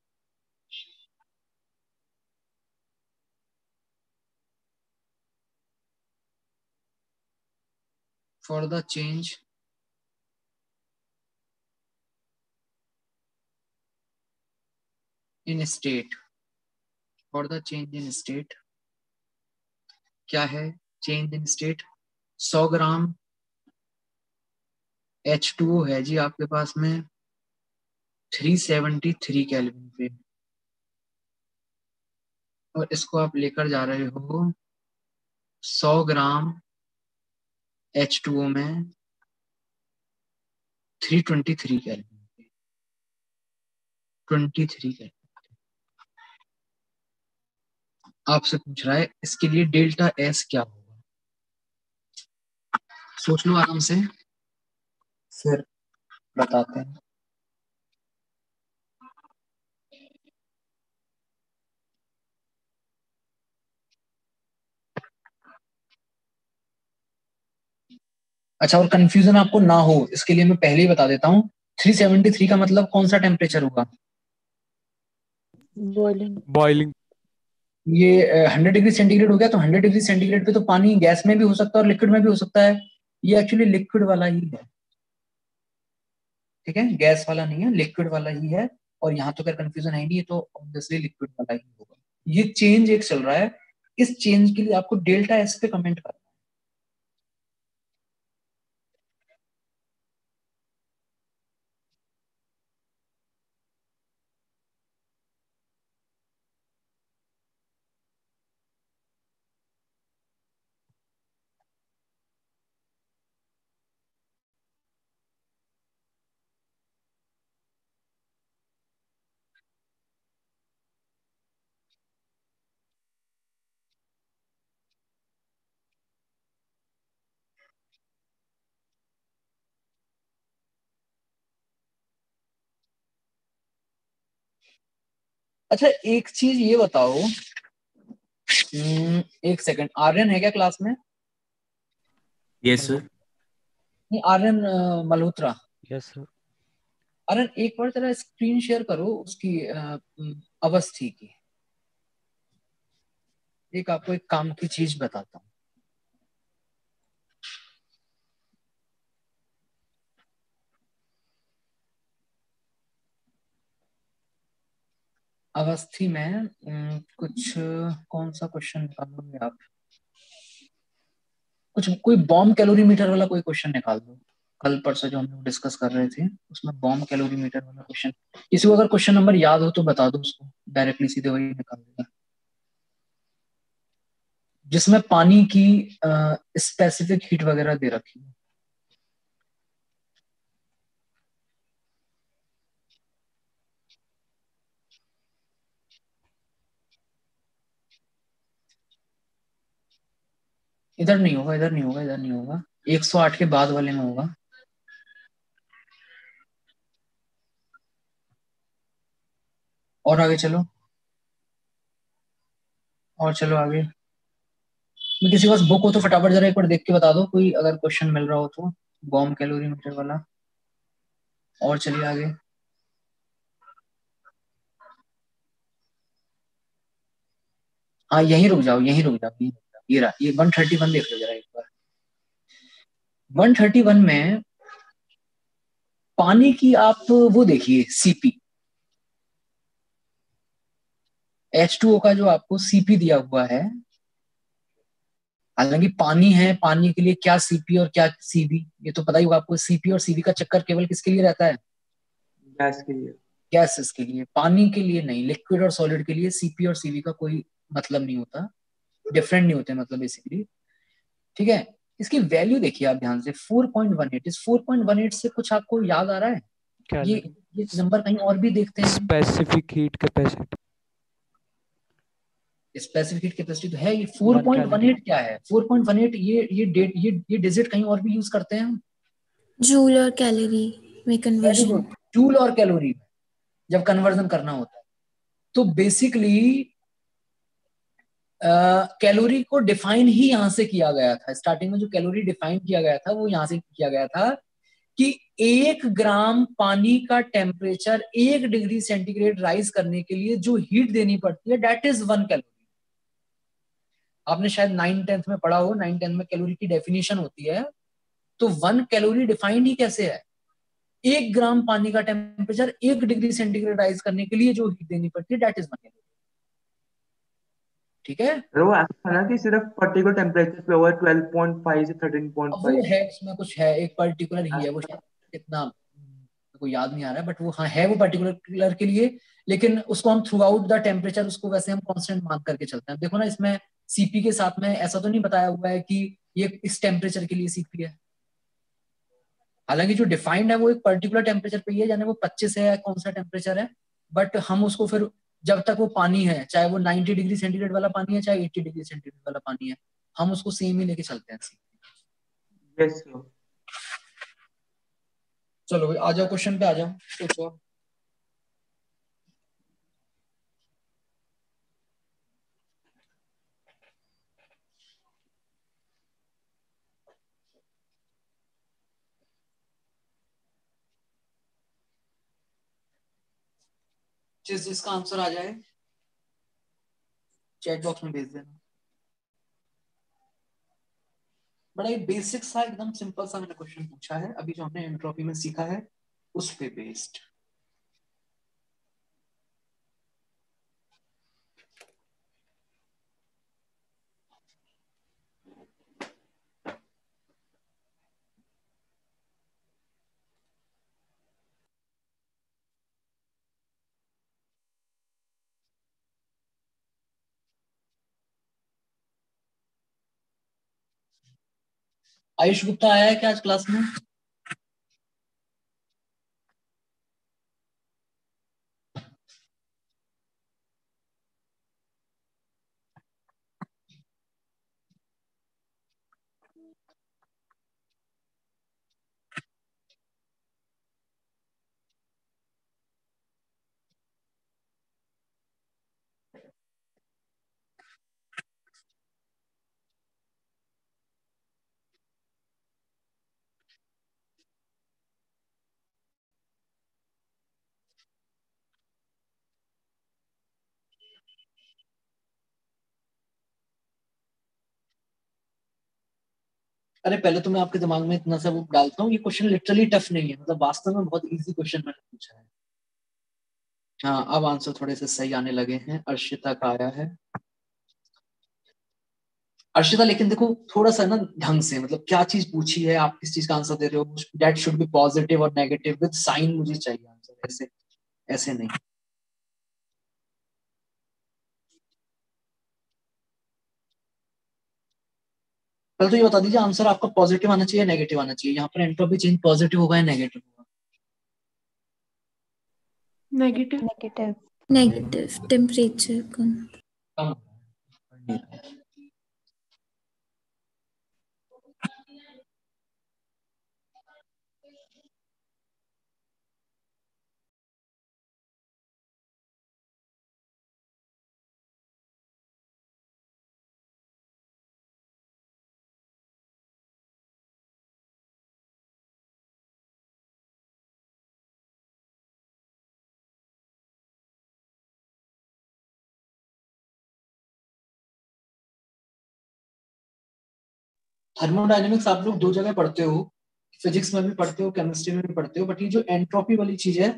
Speaker 11: in state, for the change in state. क्या है change in state? 100 gram H2O है जी आपके पास में 373 केल्विन पे, और इसको आप लेकर जा रहे हो 100 ग्राम H2O में 323 केल्विन पे, 23 केल्विन। आपसे पूछ रहा है इसके लिए डेल्टा एस क्या होगा। सोच लो आराम से, फिर बताते हैं। अच्छा, और कंफ्यूजन आपको ना हो इसके लिए मैं पहले ही बता देता हूँ, 373 का मतलब कौन सा टेम्परेचर होगा?
Speaker 6: बॉइलिंग।
Speaker 11: ये 100 डिग्री सेंटीग्रेड हो गया, तो 100 डिग्री सेंटीग्रेड पे तो पानी गैस में भी हो सकता है और लिक्विड में भी हो सकता है। ये एक्चुअली लिक्विड वाला ही है, ठीक है, गैस वाला नहीं है, लिक्विड वाला ही है। और यहाँ तो अगर कंफ्यूजन है नहीं, ये तो ऑब्वियसली लिक्विड वाला ही होगा। ये चेंज एक चल रहा है, इस चेंज के लिए आपको डेल्टा एस पे कमेंट करना है। अच्छा, एक चीज ये बताओ, एक सेकंड, आर्यन है क्या क्लास में?
Speaker 13: Yes sir.
Speaker 11: नहीं, आर्यन मल्होत्रा।
Speaker 12: Yes sir.
Speaker 11: आर्यन एक बार जरा स्क्रीन शेयर करो उसकी अवस्थी की। एक आपको एक काम की चीज बताता हूँ। अवस्थी में कुछ कौन सा क्वेश्चन निकालोगे आप? कुछ कोई बॉम्ब कैलोरीमीटर वाला कोई क्वेश्चन निकाल दो। कल परसों जो हम लोग डिस्कस कर रहे थे उसमें बॉम्ब कैलोरीमीटर वाला क्वेश्चन, किसी को अगर क्वेश्चन नंबर याद हो तो बता दो, उसको डायरेक्टली सीधे वही निकाल देगा, जिसमें पानी की स्पेसिफिक हीट वगैरह दे रखी है। इधर नहीं होगा, इधर नहीं होगा, इधर नहीं होगा, 108 के बाद वाले में होगा। और आगे चलो, और चलो आगे। मैं किसी के पास बुक हो तो फटाफट जरा एक बार देख के बता दो, कोई अगर क्वेश्चन मिल रहा हो तो, बॉम्ब कैलोरीमीटर वाला। और चलिए आगे। हाँ यहीं रुक जाओ, यहीं रुक जाओ, यहीं रुक जाओ। ये रहा, ये 131 देख लो जरा एक बार। 131 में पानी की आप वो देखिए, सीपी, H2O का जो आपको सीपी दिया हुआ है, हालांकि पानी है, पानी के लिए क्या सीपी और क्या सीबी, ये तो पता ही होगा आपको। सीपी और सीबी का चक्कर केवल किसके लिए रहता है?
Speaker 4: गैस के लिए।
Speaker 11: गैसेस के लिए, पानी के लिए नहीं। लिक्विड और सॉलिड के लिए सीपी और सीबी का कोई मतलब नहीं होता, डिफरेंट नहीं होते मतलब बेसिकली। ठीक है, इसकी वैल्यू देखिए आप ध्यान से, 4.18। इस 4.18 से कुछ आपको याद आ रहा है? ये नंबर कहीं और भी देखते हैं हम।
Speaker 6: Specific heat capacity,
Speaker 11: specific heat capacity तो है। ये 4.18 क्या है? 4.18 ये डिजिट कहीं और भी यूज करते हैं हम।
Speaker 3: जूल और कैलोरी में कन्वर्जन।
Speaker 11: जूल और कैलोरी जब कन्वर्जन करना होता है तो बेसिकली कैलोरी को डिफाइन ही यहां से किया गया था। स्टार्टिंग में जो कैलोरी डिफाइन किया गया था वो यहां से किया गया था कि 1 ग्राम पानी का टेम्परेचर 1 डिग्री सेंटीग्रेड राइज करने के लिए जो हीट देनी पड़ती है, दैट इज 1 कैलोरी। आपने शायद 9th-10th में पढ़ा हो, 9th-10th में कैलोरी की डेफिनेशन होती है। तो 1 कैलोरी डिफाइंड ही कैसे है? 1 ग्राम पानी का टेम्परेचर 1 डिग्री सेंटीग्रेड राइज करने के लिए जो हीट देनी पड़ती है, दैट इज 1 कैलोरी। ठीक है,
Speaker 4: वो ऐसा था ना कि सिर्फ पर्टिकुलर टेम्परेचर पे होगा 12.5 से 13.5।
Speaker 11: वो है उसमें कुछ है, एक पर्टिकुलर ही है वो, शायद कितना को याद नहीं आ रहा है, बट वो हाँ है, वो पर्टिकुलर के लिए। लेकिन उसको हम थ्रू आउट द टेम्परेचर उसको वैसे हम कांस्टेंट मान करके चलते हैं। देखो ना, इसमें सीपी के साथ में ऐसा तो नहीं बताया हुआ है कि ये इस टेम्परेचर के लिए सीपी है। हालांकि जो डिफाइंड है वो एक पर्टिकुलर टेम्परेचर पे ही है, यानी वो 25 है या कौन सा टेम्परेचर है, बट हम उसको फिर जब तक वो पानी है, चाहे वो 90 डिग्री सेंटीग्रेड वाला पानी है चाहे 80 डिग्री सेंटीग्रेड वाला पानी है, हम उसको सेम ही लेके चलते हैं।
Speaker 4: Yes sir.
Speaker 11: चलो भाई आ जाओ, क्वेश्चन पे आ जाओ, सोचो। जिसका आंसर आ जाए चैट बॉक्स में भेज देना। बड़ा ही बेसिक सा, एकदम सिंपल सा मैंने क्वेश्चन पूछा है अभी, जो हमने एंट्रोपी में सीखा है उस पे बेस्ड। आयुष गुप्ता आया है क्या आज क्लास में? अरे पहले तो मैं आपके दिमाग में इतना सा वो डालता हूँ, ये क्वेश्चन लिटरली टफ नहीं है, मतलब वास्तव में बहुत इजी क्वेश्चन मैंने पूछा है। हाँ अब आंसर थोड़े से सही आने लगे हैं। अर्शिता का आया है। अर्शिता लेकिन देखो थोड़ा सा ना ढंग से, मतलब क्या चीज पूछी है, आप किस चीज का आंसर दे रहे हो, दैट शुड बी पॉजिटिव और नेगेटिव विद साइन मुझे चाहिए आंसर, ऐसे ऐसे नहीं। पहले तो ये बता दीजिए आंसर आपका पॉजिटिव आना चाहिए नेगेटिव आना चाहिए, यहाँ पर एंट्रोपी चेंज पॉजिटिव होगा या नेगेटिव होगा?
Speaker 2: नेगेटिव।
Speaker 10: नेगेटिव।
Speaker 3: नेगेटिव, टेम्परेचर कम।
Speaker 11: कम। थर्मोडायनेमिक्स आप लोग दो जगह पढ़ते हो, फिजिक्स में भी पढ़ते हो केमिस्ट्री में भी पढ़ते हो, बट ये जो एंट्रोपी वाली चीज है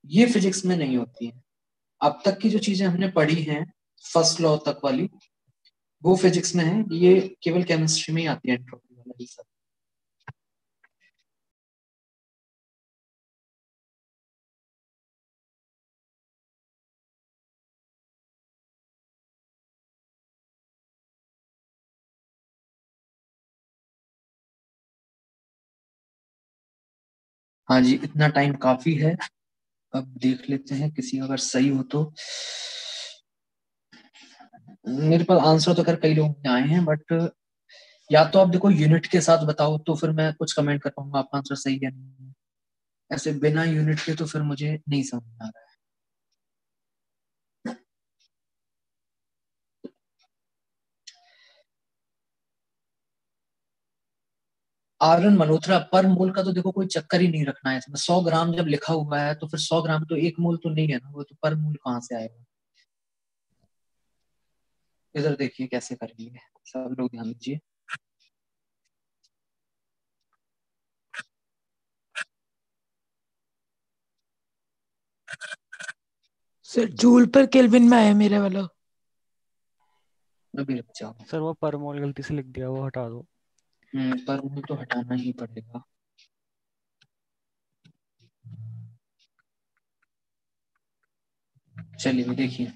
Speaker 11: ये फिजिक्स में नहीं होती है। अब तक की जो चीजें हमने पढ़ी हैं फर्स्ट लॉ तक वाली वो फिजिक्स में है, ये केवल केमिस्ट्री में ही आती है एंट्रोपी वाला ये सब। हाँ जी इतना टाइम काफी है, अब देख लेते हैं किसी अगर सही हो तो। मेरे पास आंसर तो कर कई लोग आए हैं, बट या तो आप देखो यूनिट के साथ बताओ तो फिर मैं कुछ कमेंट कर पाऊंगा आपका आंसर सही है नहीं है, ऐसे बिना यूनिट के तो फिर मुझे नहीं समझ में आ रहा है। आर्यन मल्होत्रा पर मोल का तो देखो कोई चक्कर ही नहीं रखना है इसमें, 100 ग्राम जब लिखा हुआ है तो फिर 100 ग्राम तो एक मोल तो नहीं है ना, वो तो पर मोल कहाँ से आएगा। इधर देखिए कैसे करेंगे, सब लोग ध्यान दीजिए।
Speaker 9: सर जूल पर केल्विन में आया मेरा वाला।
Speaker 11: अभी रुक जाओ।
Speaker 12: सर वो पर मोल गलती से लिख दिया, वो हटा दो।
Speaker 11: पर मोल तो हटाना ही पड़ेगा। चलिए देखिए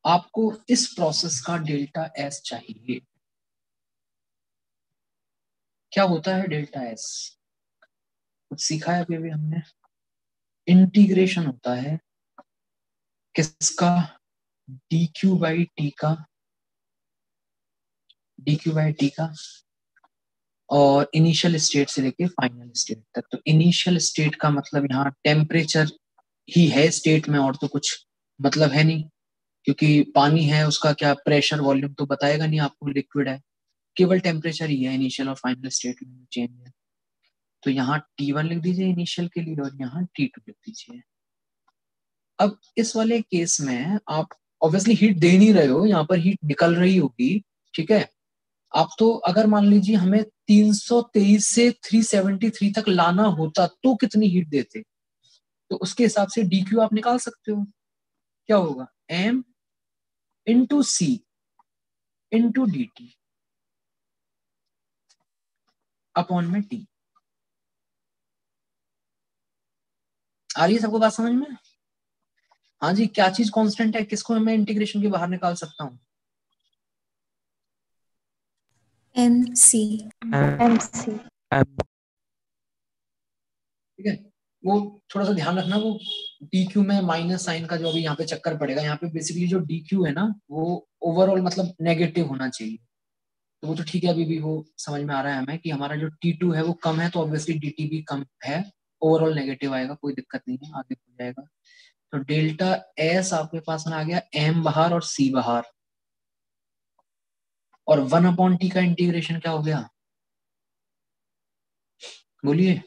Speaker 11: आपको इस प्रोसेस का डेल्टा एस चाहिए। क्या होता है डेल्टा एस, कुछ सीखा है अभी हमने, इंटीग्रेशन होता है किसका, dq बाई टी का, dq बाई टी का, और इनिशियल स्टेट से लेके फाइनल स्टेट तक। तो इनिशियल स्टेट का मतलब यहाँ टेम्परेचर ही है स्टेट में, और तो कुछ मतलब है नहीं, क्योंकि पानी है उसका क्या प्रेशर वॉल्यूम तो बताएगा नहीं आपको, लिक्विड है, केवल टेम्परेचर ही है इनिशियल और फाइनल स्टेट में चेंज है। तो यहाँ T1 लिख दीजिए इनिशियल के लिए और यहाँ T2 लिख दीजिए। अब इस वाले केस में आप ऑब्वियसली हीट दे नहीं रहे हो, यहाँ पर हीट निकल रही होगी, ठीक है। आप तो अगर मान लीजिए हमें 323 से 373 तक लाना होता तो कितनी हीट देते, तो उसके हिसाब से DQ आप निकाल सकते हो, क्या होगा M into C into DT upon में T। आ रही है सबको बात समझ में? हाँ जी, क्या चीज कांस्टेंट है, किसको मैं इंटीग्रेशन के बाहर निकाल सकता हूँ?
Speaker 3: MC।
Speaker 11: ठीक है, वो थोड़ा सा ध्यान रखना, वो DQ में माइनस साइन का जो अभी यहाँ पे चक्कर पड़ेगा, यहाँ पे बेसिकली जो DQ है ना वो ओवरऑल मतलब नेगेटिव होना चाहिए, तो वो तो ठीक है, अभी भी वो समझ में आ रहा है हमें कि हमारा जो T2 है वो कम है, तो ऑब्वियसली DT भी कम है, ओवरऑल नेगेटिव आएगा, कोई दिक्कत नहीं है, आगे हो जाएगा। तो डेल्टा एस आपके पास में आ गया M बाहर और C बाहर, और 1/T का इंटीग्रेशन क्या हो गया बोलिए,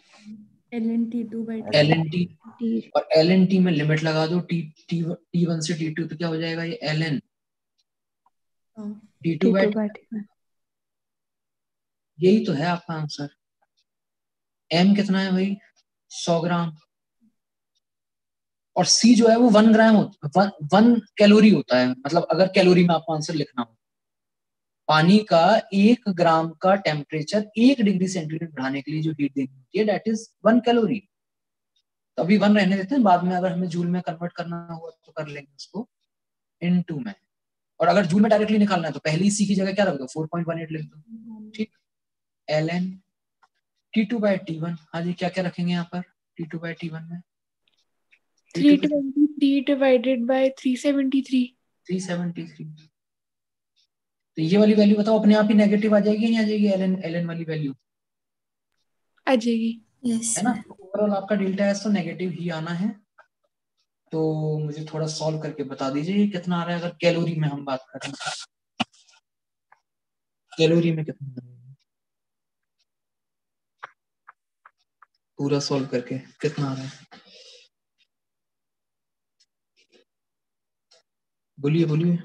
Speaker 11: ln t, और ln t में लिमिट लगा दो, t1 से t2 तो क्या हो जाएगा ये ln t2 बाई यही तो है आपका आंसर। m कितना है भाई? 100 ग्राम। और c जो है वो 1 ग्राम होता है, 1 कैलोरी होता है। मतलब अगर कैलोरी में आपको आंसर लिखना हो, पानी का 1 ग्राम का टेम्परेचर 1 डिग्री सेंटीग्रेड बढ़ाने के लिए जो हीट देनी होती है दैट इज 1 कैलोरी। तो अभी 1 रहने देते हैं, बाद में अगर हमें जूल में कन्वर्ट करना हुआ तो कर लेंगे उसको इनटू में। और अगर जूल में डायरेक्टली निकालना है तो पहले ही सी की जगह क्या रख दो? 4.18 लिख दो। ठीक। ln T2/T1। हाँ जी, क्या क्या रखेंगे यहाँ पर T2/T1 में?
Speaker 2: 323 divided by 373।
Speaker 11: 373। तो ये वाली वैल्यू बताओ, अपने आप ही नेगेटिव आ जाएगी, नहीं आ जाएगी? ln वाली वैल्यू
Speaker 2: आ जाएगी।
Speaker 3: यस
Speaker 11: है ना? ओवरऑल आपका डेल्टा एस तो नेगेटिव ही आना है। तो मुझे थोड़ा सॉल्व करके बता दीजिए कितना आ रहा है, अगर कैलोरी में हम बात करें। कैलोरी में कितना आ रहा है? पूरा सॉल्व करके कितना आ रहा है? बोलिए बोलिए।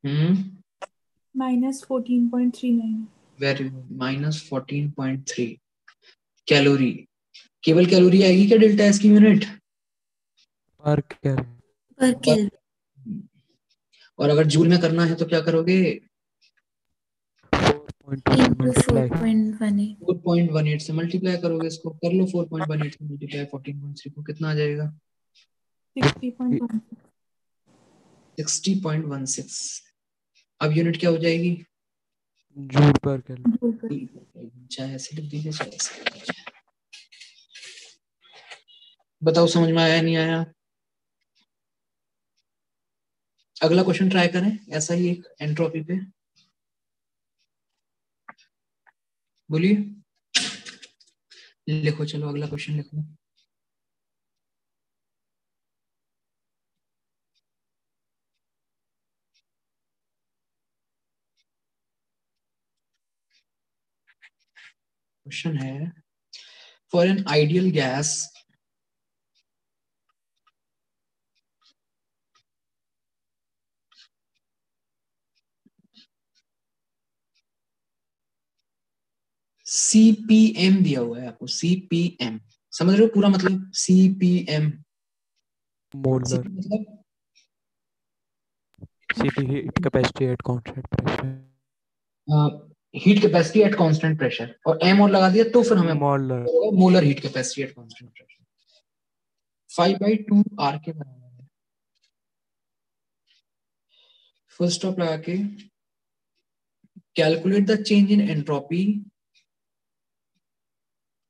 Speaker 2: -14.39।
Speaker 11: Very good, -14.3 calorie. केवल कैलोरी आएगी क्या डेल्टा एस की यूनिट?
Speaker 6: पर कैलोरी।
Speaker 3: पर कैलोरी।
Speaker 11: और अगर जूल में करना है तो क्या करोगे? 4.18 से मल्टीप्लाई करोगे इसको। कर लो 4.18 से मल्टीप्लाई 14.3 को, कितना आ जाएगा? 60.16। अब यूनिट क्या हो जाएगी?
Speaker 6: जूल पर कैलोरी।
Speaker 11: चाहे ऐसे लिख दीजिए, चाहे ऐसे लिख दीजिए। बताओ समझ में आया नहीं आया? अगला क्वेश्चन ट्राई करें ऐसा ही एक एंट्रोपी पे। बोलिए, लिखो, चलो अगला क्वेश्चन लिखो। क्वेश्चन है, for an ideal gas CPM दिया हुआ है आपको। CPM समझ रहे हो पूरा मतलब? CPM
Speaker 6: molar.
Speaker 11: मतलब
Speaker 6: CP heat capacity at constant pressure.
Speaker 11: Heat capacity at constant pressure, और m और लगा दिया तो फिर हमें
Speaker 6: molar.
Speaker 11: Molar heat capacity at constant pressure 5/2 R के बराबर है। फुल स्टॉप लगा के calculate the change in entropy.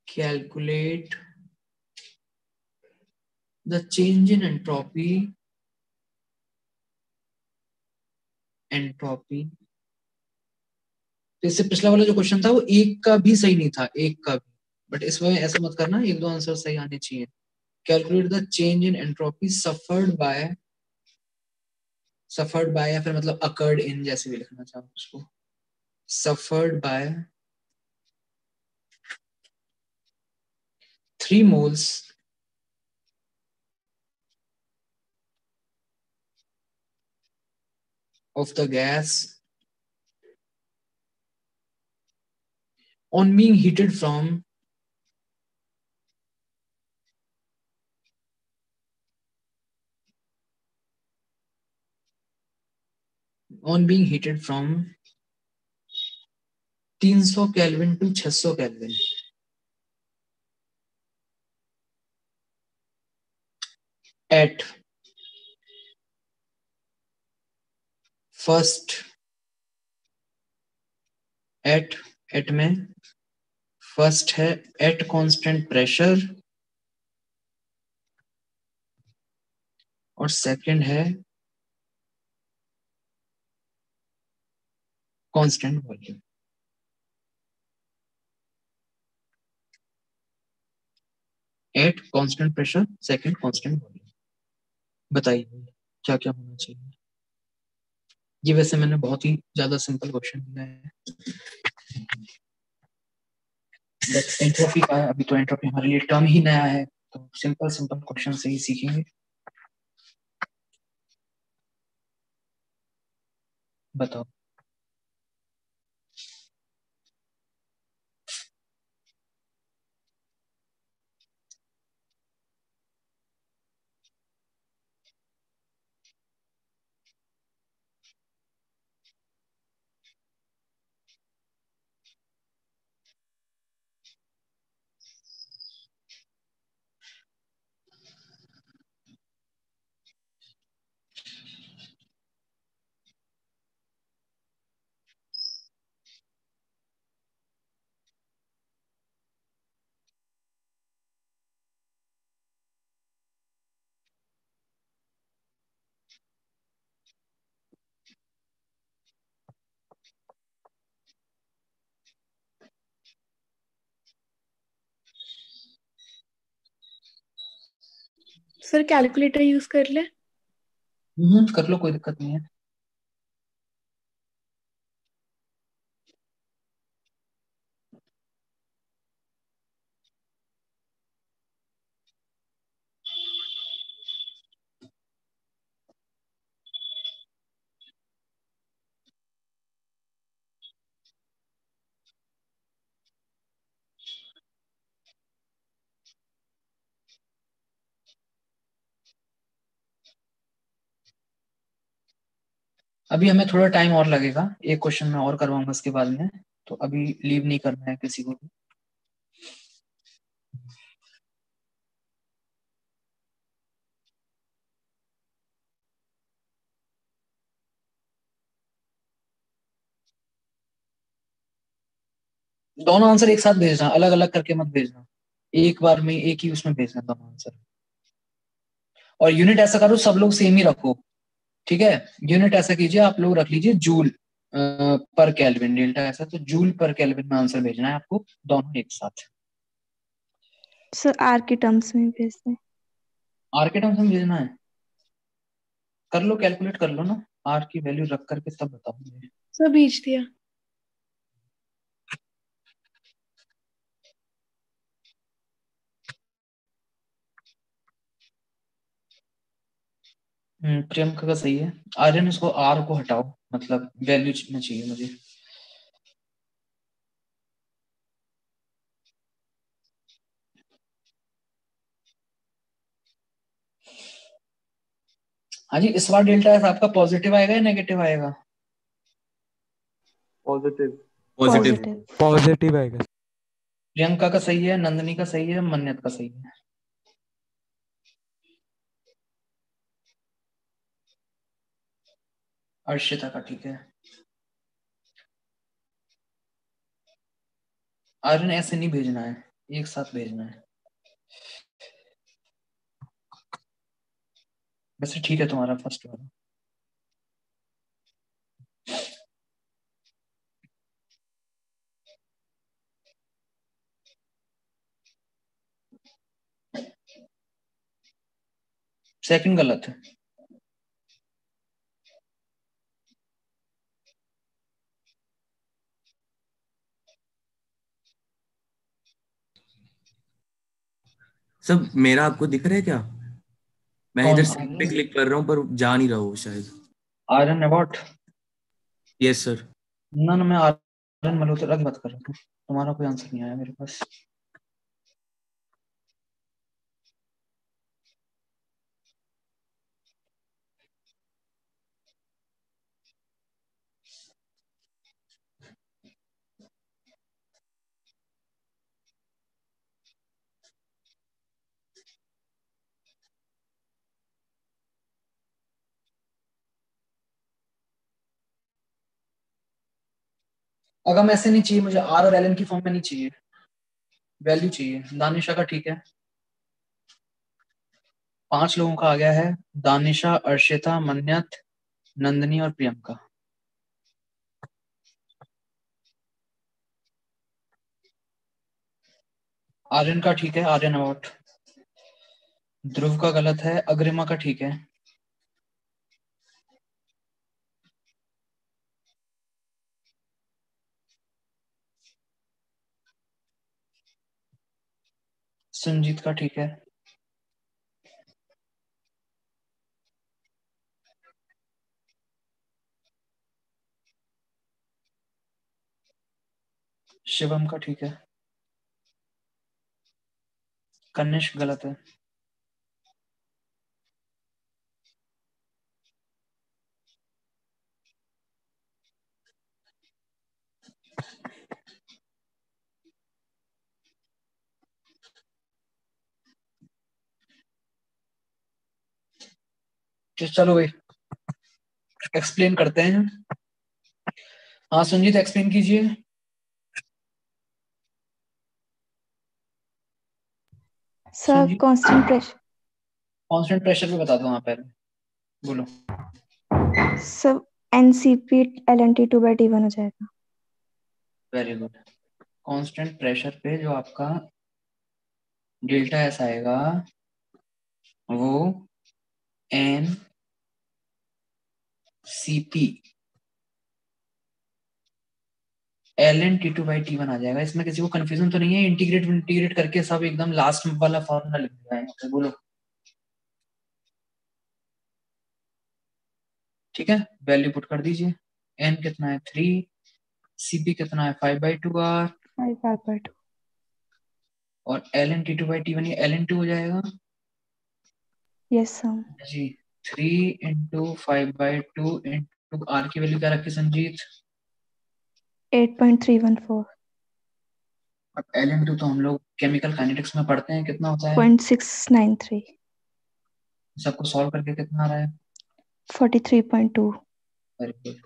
Speaker 11: Calculate the change in entropy तो इससे पिछला वाला जो क्वेश्चन था वो एक का भी सही नहीं था, एक का भी। बट इस वजह ऐसा मत करना, एक दो आंसर सही आने चाहिए। Calculate the change in entropy suffered by या फिर मतलब अकर्ड इन, जैसे भी लिखना चाहो उसको। Suffered by 3 moles of the gas on being heated from on being heated from 300 Kelvin to 600 Kelvin at first at में फर्स्ट है at constant pressure और सेकंड है constant volume। at constant pressure, second constant volume। बताइए क्या क्या होना चाहिए? ये वैसे मैंने बहुत ही ज्यादा सिंपल क्वेश्चन दिया है। एंट्रोपी का है, अभी तो एंट्रोपी हमारे लिए टर्म ही नया है, तो सिंपल क्वेश्चन से ही सीखेंगे। बताओ।
Speaker 2: सर कैलकुलेटर यूज कर ले।
Speaker 11: कर लो, कोई दिक्कत नहीं है। अभी हमें थोड़ा टाइम और लगेगा, एक क्वेश्चन मैं और करवाऊंगा इसके बाद में, तो अभी लीव नहीं करना है किसी को भी। दोनों आंसर एक साथ भेजना, अलग अलग करके मत भेजना, एक बार में एक ही उसमें भेजना दोनों आंसर। और यूनिट ऐसा करो, सब लोग सेम ही रखो, ठीक है। यूनिट ऐसा कीजिए, आप लोग रख लीजिए जूल पर केल्विन, डेल्टा ऐसा, तो जूल पर केल्विन में आंसर भेजना है आपको, दोनों एक साथ।
Speaker 10: सर आर के टर्म्स में भेज दें।
Speaker 11: आर के टर्म्स में भेजना है, कर लो, कैलकुलेट कर लो ना, आर की वैल्यू रख करके तब बताओ मुझे।
Speaker 2: सर भेज दिया।
Speaker 11: प्रियंका का सही है। आर्यन, इसको आर को हटाओ, मतलब वैल्यू में चाहिए मुझे। हाँ जी, इस बार डेल्टा एस आपका पॉजिटिव आएगा या नेगेटिव आएगा?
Speaker 4: पॉजिटिव।
Speaker 13: पॉजिटिव।
Speaker 6: पॉजिटिव आएगा।
Speaker 11: प्रियंका का सही है, नंदनी का सही है, मन्नत का सही है। अर्शिता का ठीक है। आर्यन ऐसे नहीं भेजना है, एक साथ भेजना है। वैसे ठीक है तुम्हारा फर्स्ट वाला। सेकंड गलत है।
Speaker 13: सब मेरा आपको दिख रहा है क्या? मैं
Speaker 11: कौन?
Speaker 13: इधर सेव पे क्लिक कर रहा हूँ पर जा नहीं रहा हूँ शायद।
Speaker 11: आर्यन अबाउट।
Speaker 13: Yes sir.
Speaker 11: ना ना, मैं आर्यन मल्होत्रा की बात कर रहा हूँ, तुम्हारा कोई आंसर नहीं आया मेरे पास। अगर मैं ऐसे नहीं चाहिए, मुझे आर और एल की फॉर्म में नहीं चाहिए, वैल्यू चाहिए। दानिशा का ठीक है, 5 लोगों का आ गया है, दानिशा, अर्शिता, मन्यत, नंदनी और प्रियंका। आर्यन का ठीक है, आर्यन अबाउट। ध्रुव का गलत है, अग्रिमा का ठीक है। संजीत का ठीक है। शिवम का ठीक है, कनिष्क गलत है। चलो भाई एक्सप्लेन करते हैं। हाँ संजीत एक्सप्लेन कीजिए।
Speaker 10: Sir constant pressure,
Speaker 11: constant pressure पे बता दो। हाँ पहले बोलो।
Speaker 10: सब एनसीपी एलएनटी 2/T1 हो जाएगा।
Speaker 11: Very good. कांस्टेंट प्रेशर पे जो आपका डेल्टा एस आएगा वो एन सीपी ln T2/T1 आ जाएगा। इसमें किसी को कंफ्यूजन तो नहीं है? इंटीग्रेट करके सब एकदम लास्ट वाला फॉर्मूला लिख दिया है। बोलो ठीक है, वैल्यू पुट कर दीजिए। n कितना है 3, cp कितना है 5/2r
Speaker 10: 5/2
Speaker 11: और ln T2/T1 ये ln2 हो जाएगा।
Speaker 10: यस सर
Speaker 11: जी 3 × 5/2 × r की वैल्यू क्या रखी संजीत?
Speaker 10: 8.314
Speaker 11: अब ln2 तो हम लोग केमिकल काइनेटिक्स में पढ़ते हैं, कितना होता है?
Speaker 10: 0.693
Speaker 11: सबको सॉल्व करके कितना आ रहा है?
Speaker 10: 43.2
Speaker 11: वेरी गुड।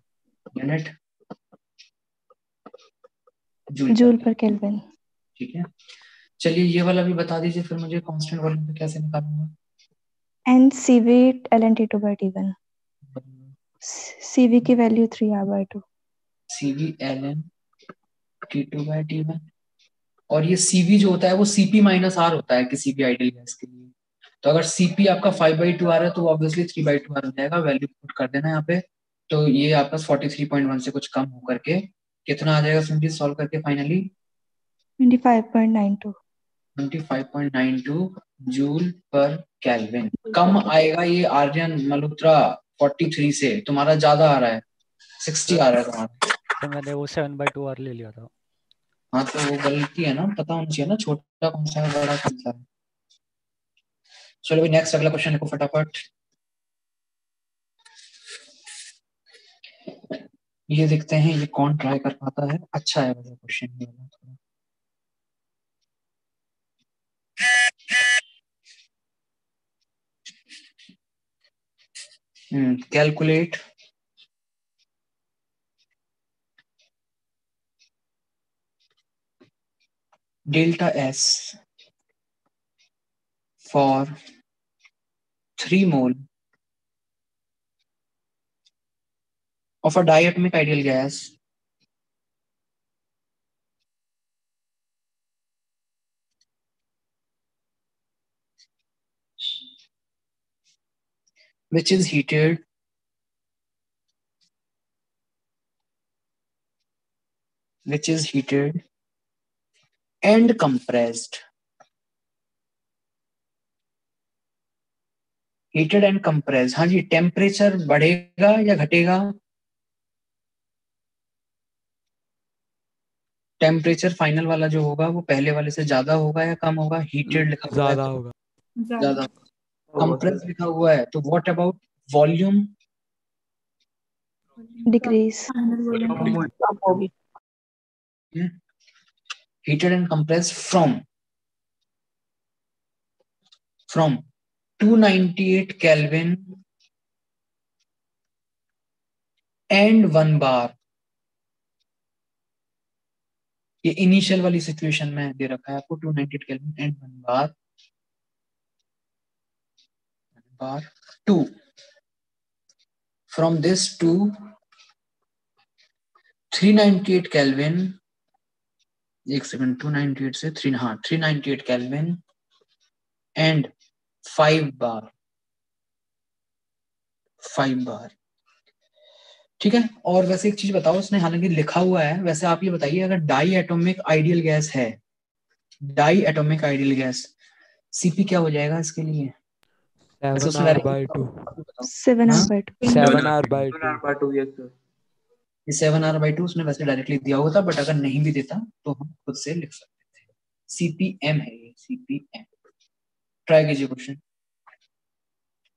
Speaker 11: यूनिट
Speaker 10: जूल पर केल्विन।
Speaker 11: ठीक है, चलिए ये वाला भी बता दीजिए फिर मुझे, कांस्टेंट वॉल्यूम पे कैसे निकालूंगा?
Speaker 10: NCV ln T2/T1 CV की value 3r/2
Speaker 11: CV ln T2/T1 और ये CV जो होता है वो CP - R होता है किसी भी आइडियल गैस के लिए। तो अगर CP आपका 5/2 आ रहा है तो ऑब्वियसली 3/2 हो जाएगा। वैल्यू पुट कर देना यहाँ पे। तो ये आपका 43.1 से कुछ कम होकर के कितना आ जाएगा संजीत सॉल्व करके फाइनली?
Speaker 10: 25.92
Speaker 11: 25.92 जूल पर केल्विन। कम आएगा ये आर्यन मल्होत्रा 43 से, तुम्हारा ज्यादा आ रहा है 60 आ रहा है तुम्हारा।
Speaker 12: तो मैंने वो 7/2r ले लिया था।
Speaker 11: हाँ तो वो गलती है ना, पता होना चाहिए ना छोटा कौन सा है बड़ा कौन सा है। चलो भाई नेक्स्ट अगला क्वेश्चन लिखो फटाफट। ये देखते हैं ये कौन ट्राई कर पाता है। अच्छा है वैसे क्वेश्चन ये वाला थोड़ा। Calculate delta S for 3 mole of a diatomic ideal gas which is heated and compressed. Heated and compress. हाँ जी, टेम्परेचर बढ़ेगा या घटेगा? टेम्परेचर फाइनल वाला जो होगा वो पहले वाले से ज्यादा होगा या कम होगा? हीटेड लिखा हुआ है
Speaker 6: ज्यादा
Speaker 11: तो
Speaker 6: होगा।
Speaker 11: ज्यादा। कंप्रेस लिखा हुआ है तो what about volume?
Speaker 10: Decrease
Speaker 11: heated and compressed from 298 Kelvin and 1 bar। ये इनिशियल वाली सिचुएशन में दे रखा है आपको 298 Kelvin and 1 bar 2 from this to 398 Kelvin। एक सेकंड, 298 से 3, हाँ 398 Kelvin and 5 bar। ठीक है। और वैसे एक चीज बताओ, उसने हालांकि लिखा हुआ है, वैसे आप ये बताइए अगर डाई एटॉमिक आइडियल गैस है, diatomic ideal gas, CP क्या हो जाएगा इसके लिए?
Speaker 6: 7r/2
Speaker 10: 7r/2
Speaker 6: 7r/2
Speaker 4: 7r/2 yes sir।
Speaker 11: ये 7r/2 उसने वैसे डायरेक्टली दिया हुआ था, बट अगर नहीं भी देता तो हम खुद से लिख सकते थे। CPM है ये, CPM। ट्राई कीजिए क्वेश्चन।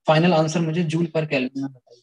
Speaker 11: फाइनल आंसर मुझे जूल पर केल्विन में बताइए।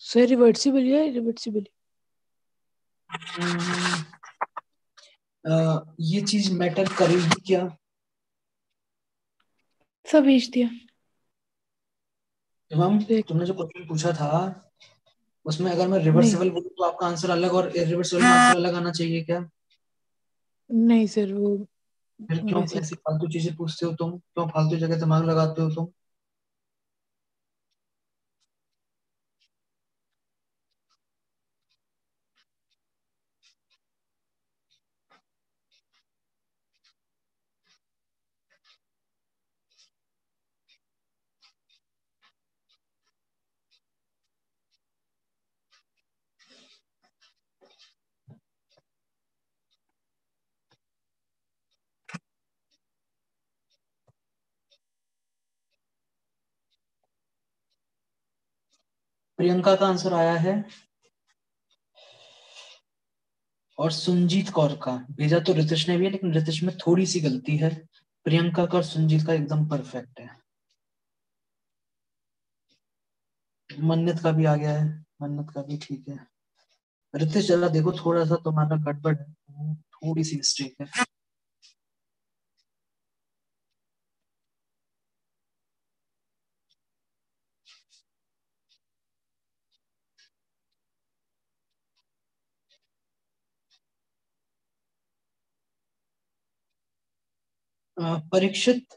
Speaker 9: सर रिवर्सिबल या इरिवर्सिबल?
Speaker 11: ये चीज मैटर करेगी क्या?
Speaker 2: सब भेज दिया।
Speaker 11: हम तुमने जो क्वेश्चन पूछा था उसमें अगर मैं रिवर्सिबल बोलूं तो आपका आंसर अलग और इरिवर्सिबल का आंसर अलग आना चाहिए क्या?
Speaker 9: नहीं सर, वो
Speaker 11: फिर क्यों
Speaker 9: वैसे
Speaker 11: ऐसी फालतू चीजें पूछते हो तुम? क्यों फालतू जगह दिमाग लगाते हो तुम? प्रियंका का आंसर आया है और सुनजीत कौर का भेजा तो रितेश ने भी है, लेकिन रितेश में थोड़ी सी गलती है। प्रियंका का और सुनजीत का एकदम परफेक्ट है। मन्नत का भी आ गया है, मन्नत का भी ठीक है। रितेश जरा देखो, थोड़ा सा तुम्हारा गड़बड़ है, थोड़ी सी मिस्टेक है। परीक्षित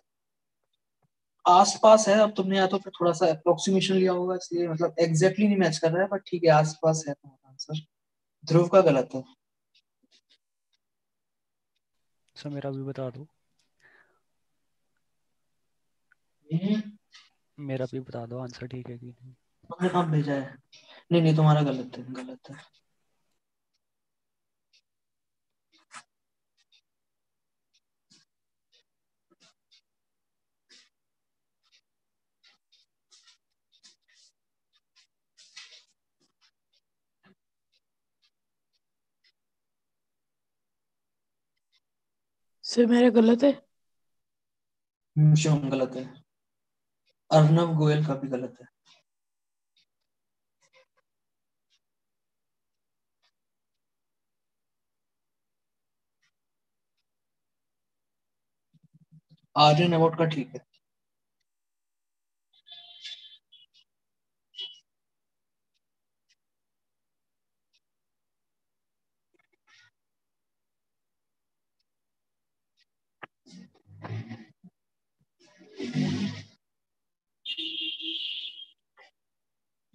Speaker 11: आसपास है। अब तुमने या तो फिर थोड़ा सा अप्रोक्सीमेशन लिया होगा, इसलिए मतलब एग्जैक्टली नहीं मैच कर रहा है, पर ठीक है आसपास है तुम्हारा आंसर। ध्रुव का गलत है।
Speaker 12: सर मेरा भी बता दो। मेरा भी बता दो आंसर ठीक है कि नहीं।
Speaker 11: तुमने कहाँ भेजा है? नहीं नहीं, तुम्हारा गलत है, गलत है।
Speaker 9: सर मेरा गलत है।
Speaker 11: शिवम गलत है। अर्नव गोयल का भी गलत है। आर्यन अवार्ड का ठीक है।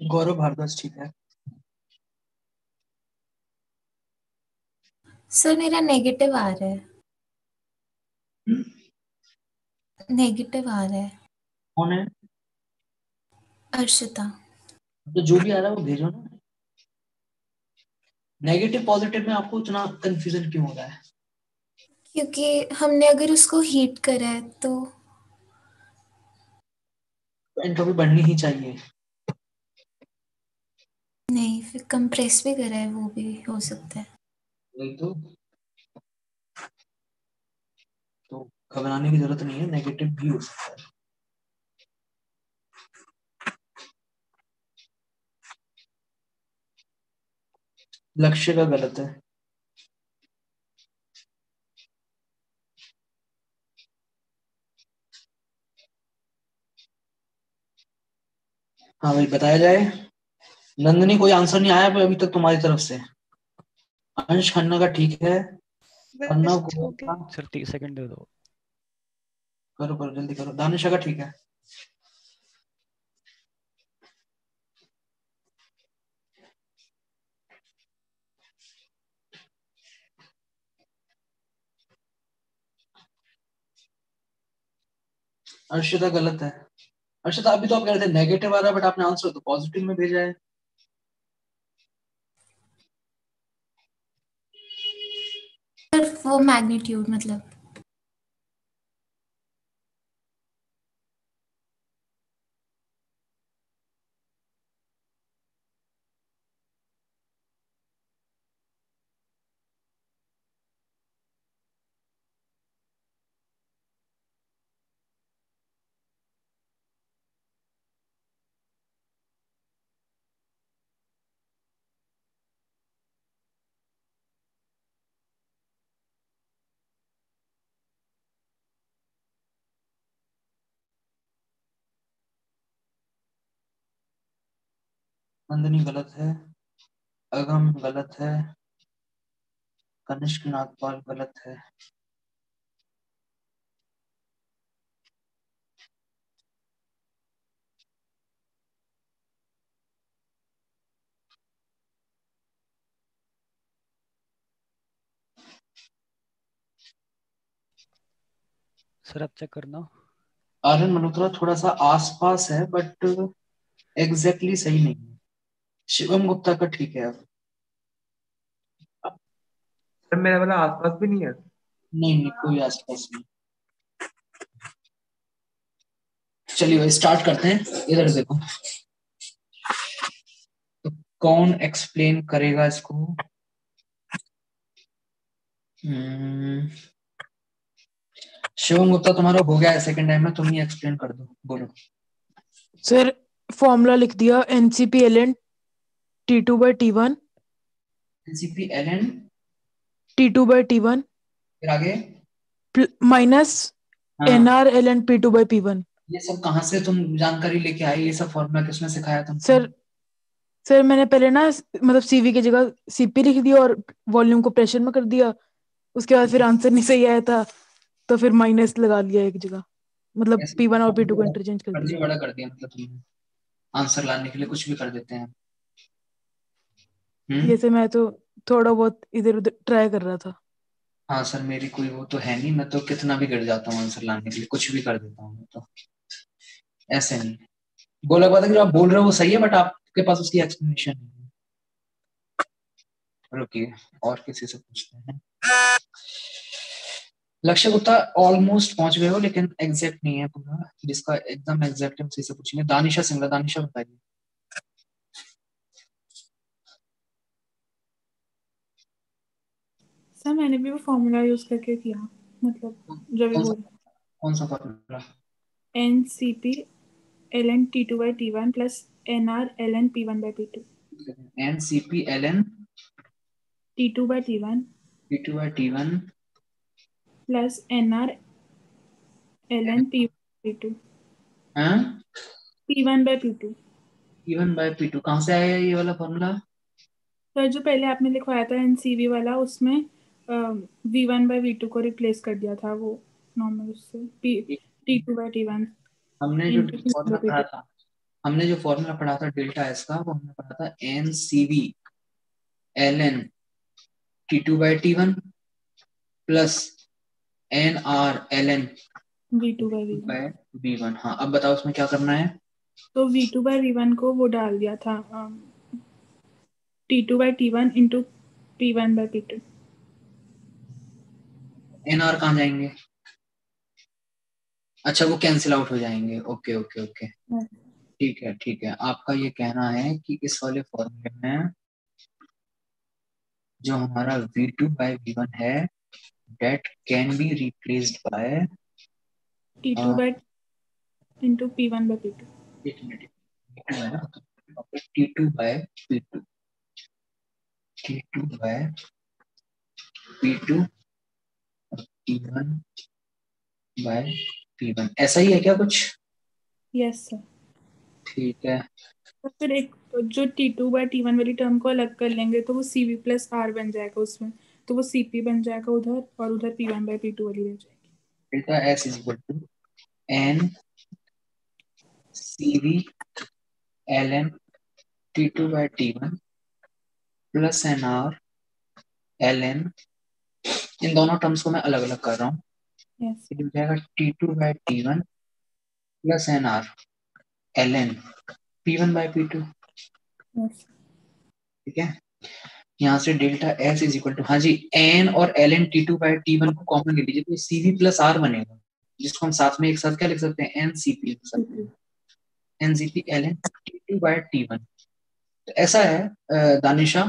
Speaker 11: गौरव भारद्वाज ठीक है।
Speaker 3: सर मेरा नेगेटिव आ रहा है, नेगेटिव आ रहा है।
Speaker 11: कौन है?
Speaker 3: अर्शिता।
Speaker 11: तो जो भी आ रहा है वो भेजो ना। नेगेटिव पॉजिटिव में आपको इतना कंफ्यूजन क्यों हो रहा है?
Speaker 3: क्योंकि हमने अगर उसको हीट करा है तो
Speaker 11: एंट्रोपी बढ़नी ही चाहिए।
Speaker 3: नहीं, फिर कंप्रेस भी करा है, वो भी हो सकता है।
Speaker 11: वही तो घबराने की जरूरत नहीं है, नेगेटिव भी हो सकता है। लक्ष्य का गलत है। हाँ भाई बताया जाए। नंदनी कोई आंसर नहीं आया अभी तक तुम्हारी तरफ से। अंश खन्ना का ठीक है। अर्णव को
Speaker 12: सर 30 सेकंड दे दो।
Speaker 11: करो करो जल्दी करो। दानिशा का ठीक है। अर्शिता गलत है। अर्शिता अभी तो आप कह रहे थे नेगेटिव आ रहा है बट आपने आंसर तो पॉजिटिव में भेजा है।
Speaker 3: सिर्फ वो मैग्नीट्यूड मतलब।
Speaker 11: नंदनी गलत है। अगम गलत है। कनिष्क नागपाल गलत है।
Speaker 12: सर आप चेक करना।
Speaker 11: आर्यन मल्होत्रा थोड़ा सा आसपास है बट एग्जैक्टली सही नहीं है। शिवम गुप्ता का ठीक है। अब
Speaker 4: सर मेरा वाला आसपास भी नहीं है।
Speaker 11: नहीं कोई आसपास नहीं। चलिए स्टार्ट करते हैं। इधर देखो तो कौन एक्सप्लेन करेगा इसको? शिवम गुप्ता तुम्हारा हो गया है सेकंड टाइम में, तुम ही एक्सप्लेन कर दो। बोलो।
Speaker 9: सर फॉर्मूला लिख दिया NCP-ln T2/T1
Speaker 11: NCP-ln
Speaker 9: T2/T1
Speaker 11: फिर आगे
Speaker 9: माइनस NR-ln P2/P1।
Speaker 11: ये सब कहाँ से तुम जानकारी लेके आए? ये सब फॉर्मूला किसने सिखाया तुमको?
Speaker 9: सर मैंने पहले ना मतलब CV की जगह CP लिख दिया और वॉल्यूम को प्रेशर में कर दिया। उसके बाद फिर आंसर नहीं सही आया था तो फिर माइनस लगा लिया एक जगह, मतलब P1 और P2 को इंटरचेंज कर
Speaker 11: फर्जी
Speaker 9: दिया।
Speaker 11: बड़ा कर दिया मतलब तुमने। आंसर लाने के लिए कुछ भी कर देते हैं।
Speaker 9: जैसे मैं तो थोड़ा बहुत इधर उधर ट्राई कर रहा था।
Speaker 11: हाँ सर मेरी कोई वो तो है नहीं, मैं तो कितना भी गिर जाता हूँ आंसर लाने के लिए, कुछ भी कर देता हूँ मैं तो। ऐसे नहीं बोला पता कि जो आप बोल रहे हो वो सही है बट आपके पास उसकी एक्सप्लेनेशन नहीं है। रुकिए और किसी से पूछते हैं। लक्ष्य गुप्ता ऑलमोस्ट पहुंच गए हो लेकिन एग्जैक्ट नहीं है पूरा। जिसका एकदम एग्जैक्ट है उसी से पूछेंगे। दानिशा सिंगला। दानिशा बताइए।
Speaker 5: सर मैंने भी वो फॉर्मूला यूज करके किया, मतलब जो भी बोल
Speaker 11: कौन सा formula?
Speaker 5: NCP-ln T2/T1 plus NR-ln P1/P2
Speaker 11: NCP-ln
Speaker 5: T2/T1
Speaker 11: P2/T1
Speaker 5: plus NR-ln P1/P2
Speaker 11: हाँ
Speaker 5: P1/P2।
Speaker 11: P1/P2 कहाँ से आया ये वाला फॉर्मूला?
Speaker 5: सर जो पहले आपने लिखवाया था NCV वाला, उसमें V1/V2 को रिप्लेस कर दिया था, वो नॉर्मल उससे T2/T1
Speaker 11: हमने जो फॉर्मूला पढ़ा था, डेल्टा एस का, वो हमने पढ़ा था NCV ln T2 by T1 plus NR ln
Speaker 5: V2 by V1।
Speaker 11: by V1। हाँ, अब बताओ उसमें क्या करना है।
Speaker 5: तो V2 by V1 को वो डाल दिया था T2 by T1 into P1 by P2।
Speaker 11: NR कहाँ जाएंगे? अच्छा, वो कैंसिल आउट हो जाएंगे। ओके ओके ओके, ठीक है ठीक है। आपका ये कहना है कि इस वाले फॉर्मूले में जो हमारा V2 by V1 है that can be replaced by
Speaker 5: T2 by into P1 by P2।
Speaker 11: T2 by P2, T2 by P2 और T1 by P1, ऐसा ही है क्या कुछ?
Speaker 5: Yes sir.
Speaker 11: ठीक है।
Speaker 5: तो फिर एक जो T2 by T1 वाली टर्म को अलग कर लेंगे तो वो CV plus R बन जाएगा उसमें, तो वो CP बन जाएगा उधर, और उधर P1 by P2 वाली रह जाएगी।
Speaker 11: Delta S is equal to N CV ln T2 by T1 plus NR ln, इन दोनों टर्म्स को मैं अलग अलग कर रहा हूँ।
Speaker 5: यस।
Speaker 11: ये हो जाएगा T2 by T1 plus NR ln P1 by P2।
Speaker 5: Yes.
Speaker 11: ठीक है, यहाँ से delta S is equal to, हाँ जी, N और ln T2 by T1 को कॉमन ले लीजिए तो CV प्लस R बनेगा, जिसको हम साथ में एक साथ क्या लिख सकते हैं, NCP लिख सकते हैं, NCP ln T2 by T1। तो ऐसा है दानिशा,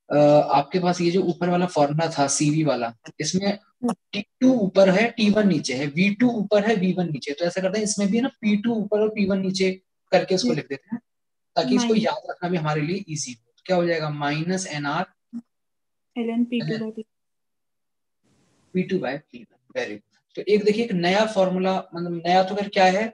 Speaker 11: आपके पास ये जो ऊपर वाला फॉर्मूला था CV वाला, इसमें T2 ऊपर है T1 नीचे है, V2 ऊपर है V1 नीचे, तो ऐसा करते हैं इसमें भी है ना P2 ऊपर और P1 नीचे करके इसको लिख देते हैं ताकि इसको याद रखना भी हमारे लिए इजी हो। क्या हो जाएगा, minus NR
Speaker 5: ln P2 by
Speaker 11: P2 by P1। Very good. तो एक देखिए, एक नया फॉर्मूला, मतलब नया तो कर क्या है,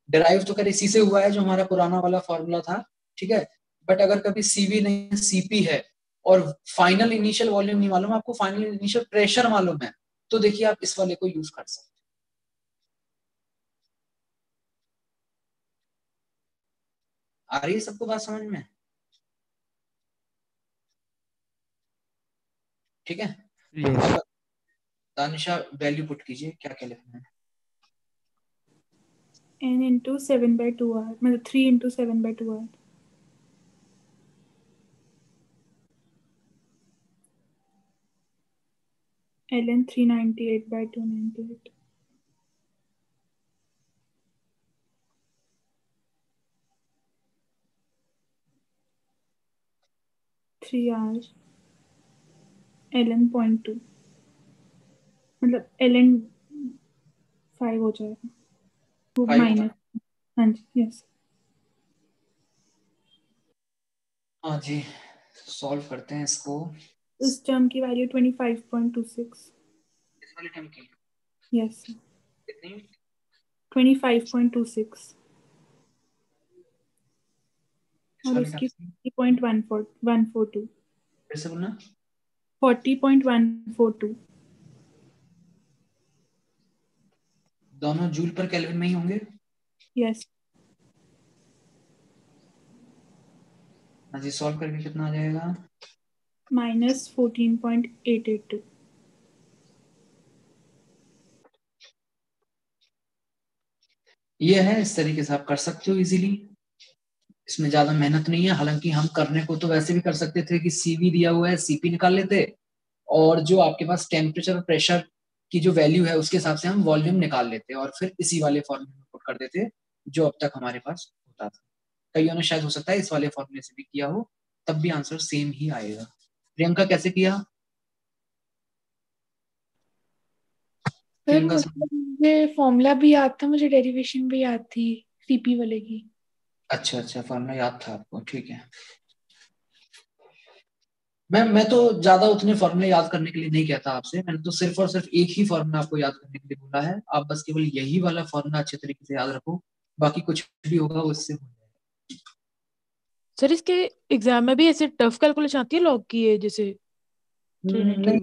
Speaker 11: डिराइव तो कर इसी से हुआ है जो हमारा पुराना वाला फॉर्मूला था, ठीक है। बट अगर कभी CV नहीं CP है और फाइनल इनिशियल वॉल्यूम नहीं मालूम, आपको फाइनल इनिशियल प्रेशर मालूम है, तो देखिए आप इस वाले को यूज कर सकते हैं। आ रही है सबको बात समझ में? ठीक है।
Speaker 6: yes.
Speaker 11: दानिशा वैल्यू पुट कीजिए, क्या क्या लिखना है।
Speaker 5: N into 7 by 2R, मतलब 3 into 7 by 2R। ln 398 by 298। Three R ln 0.2, मतलब ln 5 हो जाएगा वो माइनस। हाँ जी, यस।
Speaker 11: हाँ जी, सॉल्व करते हैं इसको।
Speaker 5: इस टर्म की वैल्यू 25.26।
Speaker 11: इस वाले टर्म की
Speaker 5: यस
Speaker 11: कितनी?
Speaker 5: 25.26 और उसकी 40.142।
Speaker 11: फिर से बोलना।
Speaker 5: 40.142।
Speaker 11: दोनों जूल पर केल्विन में ही होंगे।
Speaker 5: यस।
Speaker 11: हाँ जी, सॉल्व करके कितना आ जाएगा?
Speaker 5: -14.882।
Speaker 11: ये है, इस तरीके से आप कर सकते हो इजीली, इसमें ज्यादा मेहनत नहीं है। हालांकि हम करने को तो वैसे भी कर सकते थे कि CV दिया हुआ है CP निकाल लेते, और जो आपके पास टेम्परेचर और प्रेशर की जो वैल्यू है उसके हिसाब से हम वॉल्यूम निकाल लेते और फिर इसी वाले फॉर्मूले में पुट कर देते जो अब तक हमारे पास होता था। कईयों ने शायद हो सकता है इस वाले फॉर्मूले से भी किया हो, तब भी आंसर सेम ही आएगा। प्रियंका कैसे किया?
Speaker 2: सर मुझे फॉर्मूला भी याद था, मुझे डेरिवेशन भी याद थी CP वाले की।
Speaker 11: अच्छा अच्छा, फॉर्मूला याद था आपको, ठीक है। मैं तो ज्यादा उतने फॉर्मूले याद करने के लिए नहीं कहता आपसे, मैंने तो सिर्फ और सिर्फ एक ही फॉर्मूला आपको याद करने के लिए बोला है। आप बस केवल यही वाला फॉर्मूला अच्छे तरीके से याद रखो, बाकी कुछ भी होगा वो इससे हो जाएगा।
Speaker 9: सर इसके एग्जाम में भी ऐसे टफ कैलकुलेशन आती है लॉग की है जैसे
Speaker 11: नहीं,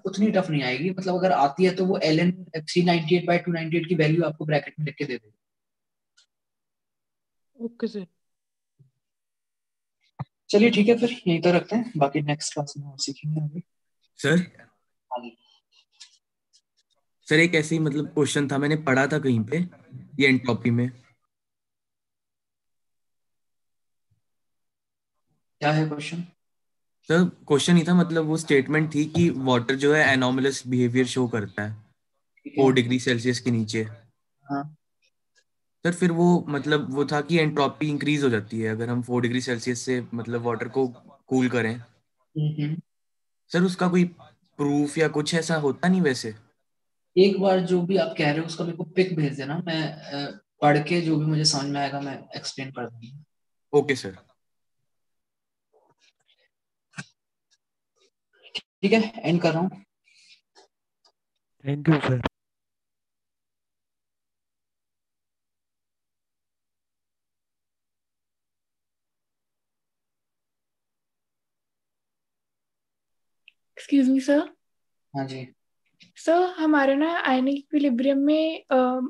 Speaker 11: उतनी टफ नहीं आएगी, मतलब अगर आती है तो वो ln 398 by 298 की वैल्यू आपको ब्रैकेट में लिख के दे देगा।
Speaker 9: Okay sir.
Speaker 11: चलिए ठीक है, फिर यहीं तक रखते हैं, बाकी नेक्स्ट क्लास में और सीखेंगे आगे।
Speaker 13: सर सर एक ऐसे ही मतलब क्वेश्चन था, मैंने पढ़ा था कहीं पे ये एंट्रोपी में।
Speaker 11: क्या है क्वेश्चन?
Speaker 13: सर क्वेश्चन ही था, मतलब वो स्टेटमेंट थी कि वाटर जो है एनोमलस बिहेवियर शो करता है 4 डिग्री सेल्सियस के नीचे।
Speaker 11: हाँ
Speaker 13: सर फिर वो मतलब वो था कि एंट्रोपी इंक्रीज हो जाती है अगर हम 4 डिग्री सेल्सियस से मतलब वाटर को कूल करें। सर उसका कोई प्रूफ या कुछ ऐसा होता नहीं वैसे?
Speaker 11: एक बार जो भी आप कह रहे हो उसका मेरे को पिक भेज देना, मैं पढ़ के जो भी मुझे समझ में आएगा मैं एक्सप्लेन कर दूंगा।
Speaker 13: Okay sir.
Speaker 11: ठीक है, एंड कर रहा हूँ।
Speaker 6: Thank you sir.
Speaker 2: Excuse me sir.
Speaker 11: हाँ जी।
Speaker 2: सर हमारे ना आयनिक इक्विलिब्रियम में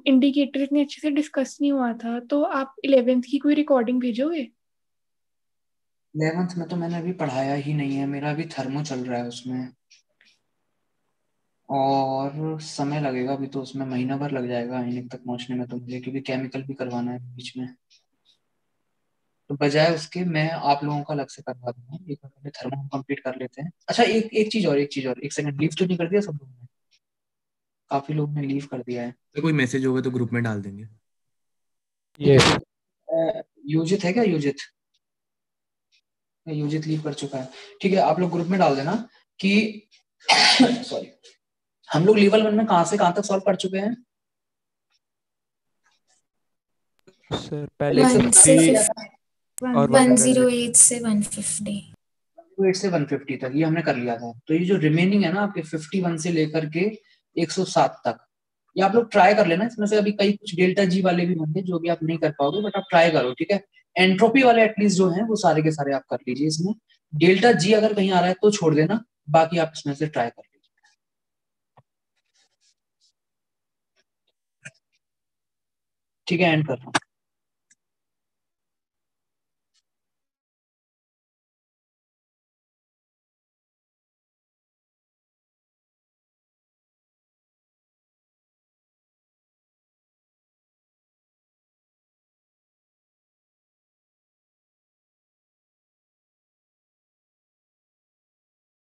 Speaker 2: इंडिकेटर इतने अच्छे से डिस्कस नहीं हुआ था, तो आप 11th की कोई रिकॉर्डिंग भेजोगे?
Speaker 11: 11th में तो मैंने अभी पढ़ाया ही नहीं है, मेरा अभी थर्मो चल रहा है उसमें, और समय लगेगा अभी तो, उसमें महीना भर लग जाएगा आयनिक तक पहुंचने में तो मुझे, क्योंकि केमिकल भी करवाना है बीच में। तो बजाय उसके मैं आप लोगों का अलग से करवा दूंगा, एक बार पहले थर्मो कंप्लीट कर लेते हैं। अच्छा एक चीज और, एक सेकंड, लीव तो नहीं कर दिया सब लोगों ने? काफी लोग ने लीव कर दिया है।
Speaker 13: तो कोई मैसेज होगा तो ग्रुप में डाल देंगे।
Speaker 6: यस।
Speaker 11: यूजित है क्या? यूजित लीव कर चुका है, ठीक है। आप लोग ग्रुप में डाल देना कि सॉरी, हम लोग लेवल 1 में कहां से कहां तक सॉल्व कर चुके हैं?
Speaker 6: सर पहले
Speaker 3: 1 से
Speaker 6: 50 और
Speaker 3: 108 से 150।
Speaker 11: 108 से 150 तक ये हमने कर लिया था। तो ये जो रिमेनिंग है ना आपके 51 से लेकर के 107 तक, ये आप लोग ट्राई कर लेना। इसमें से अभी कई कुछ डेल्टा जी वाले भी होंगे जो भी आप नहीं कर पाओगे, बट आप ट्राई करो, ठीक है। एंट्रोपी वाले एटलीस्ट जो हैं वो सारे के सारे आप कर लीजिए। इसमें डेल्टा जी अगर कहीं आ रहा है तो छोड़ देना, बाकी आप इसमें से ट्राई कर लीजिए। ठीक है, एंड कर रहा हूँ।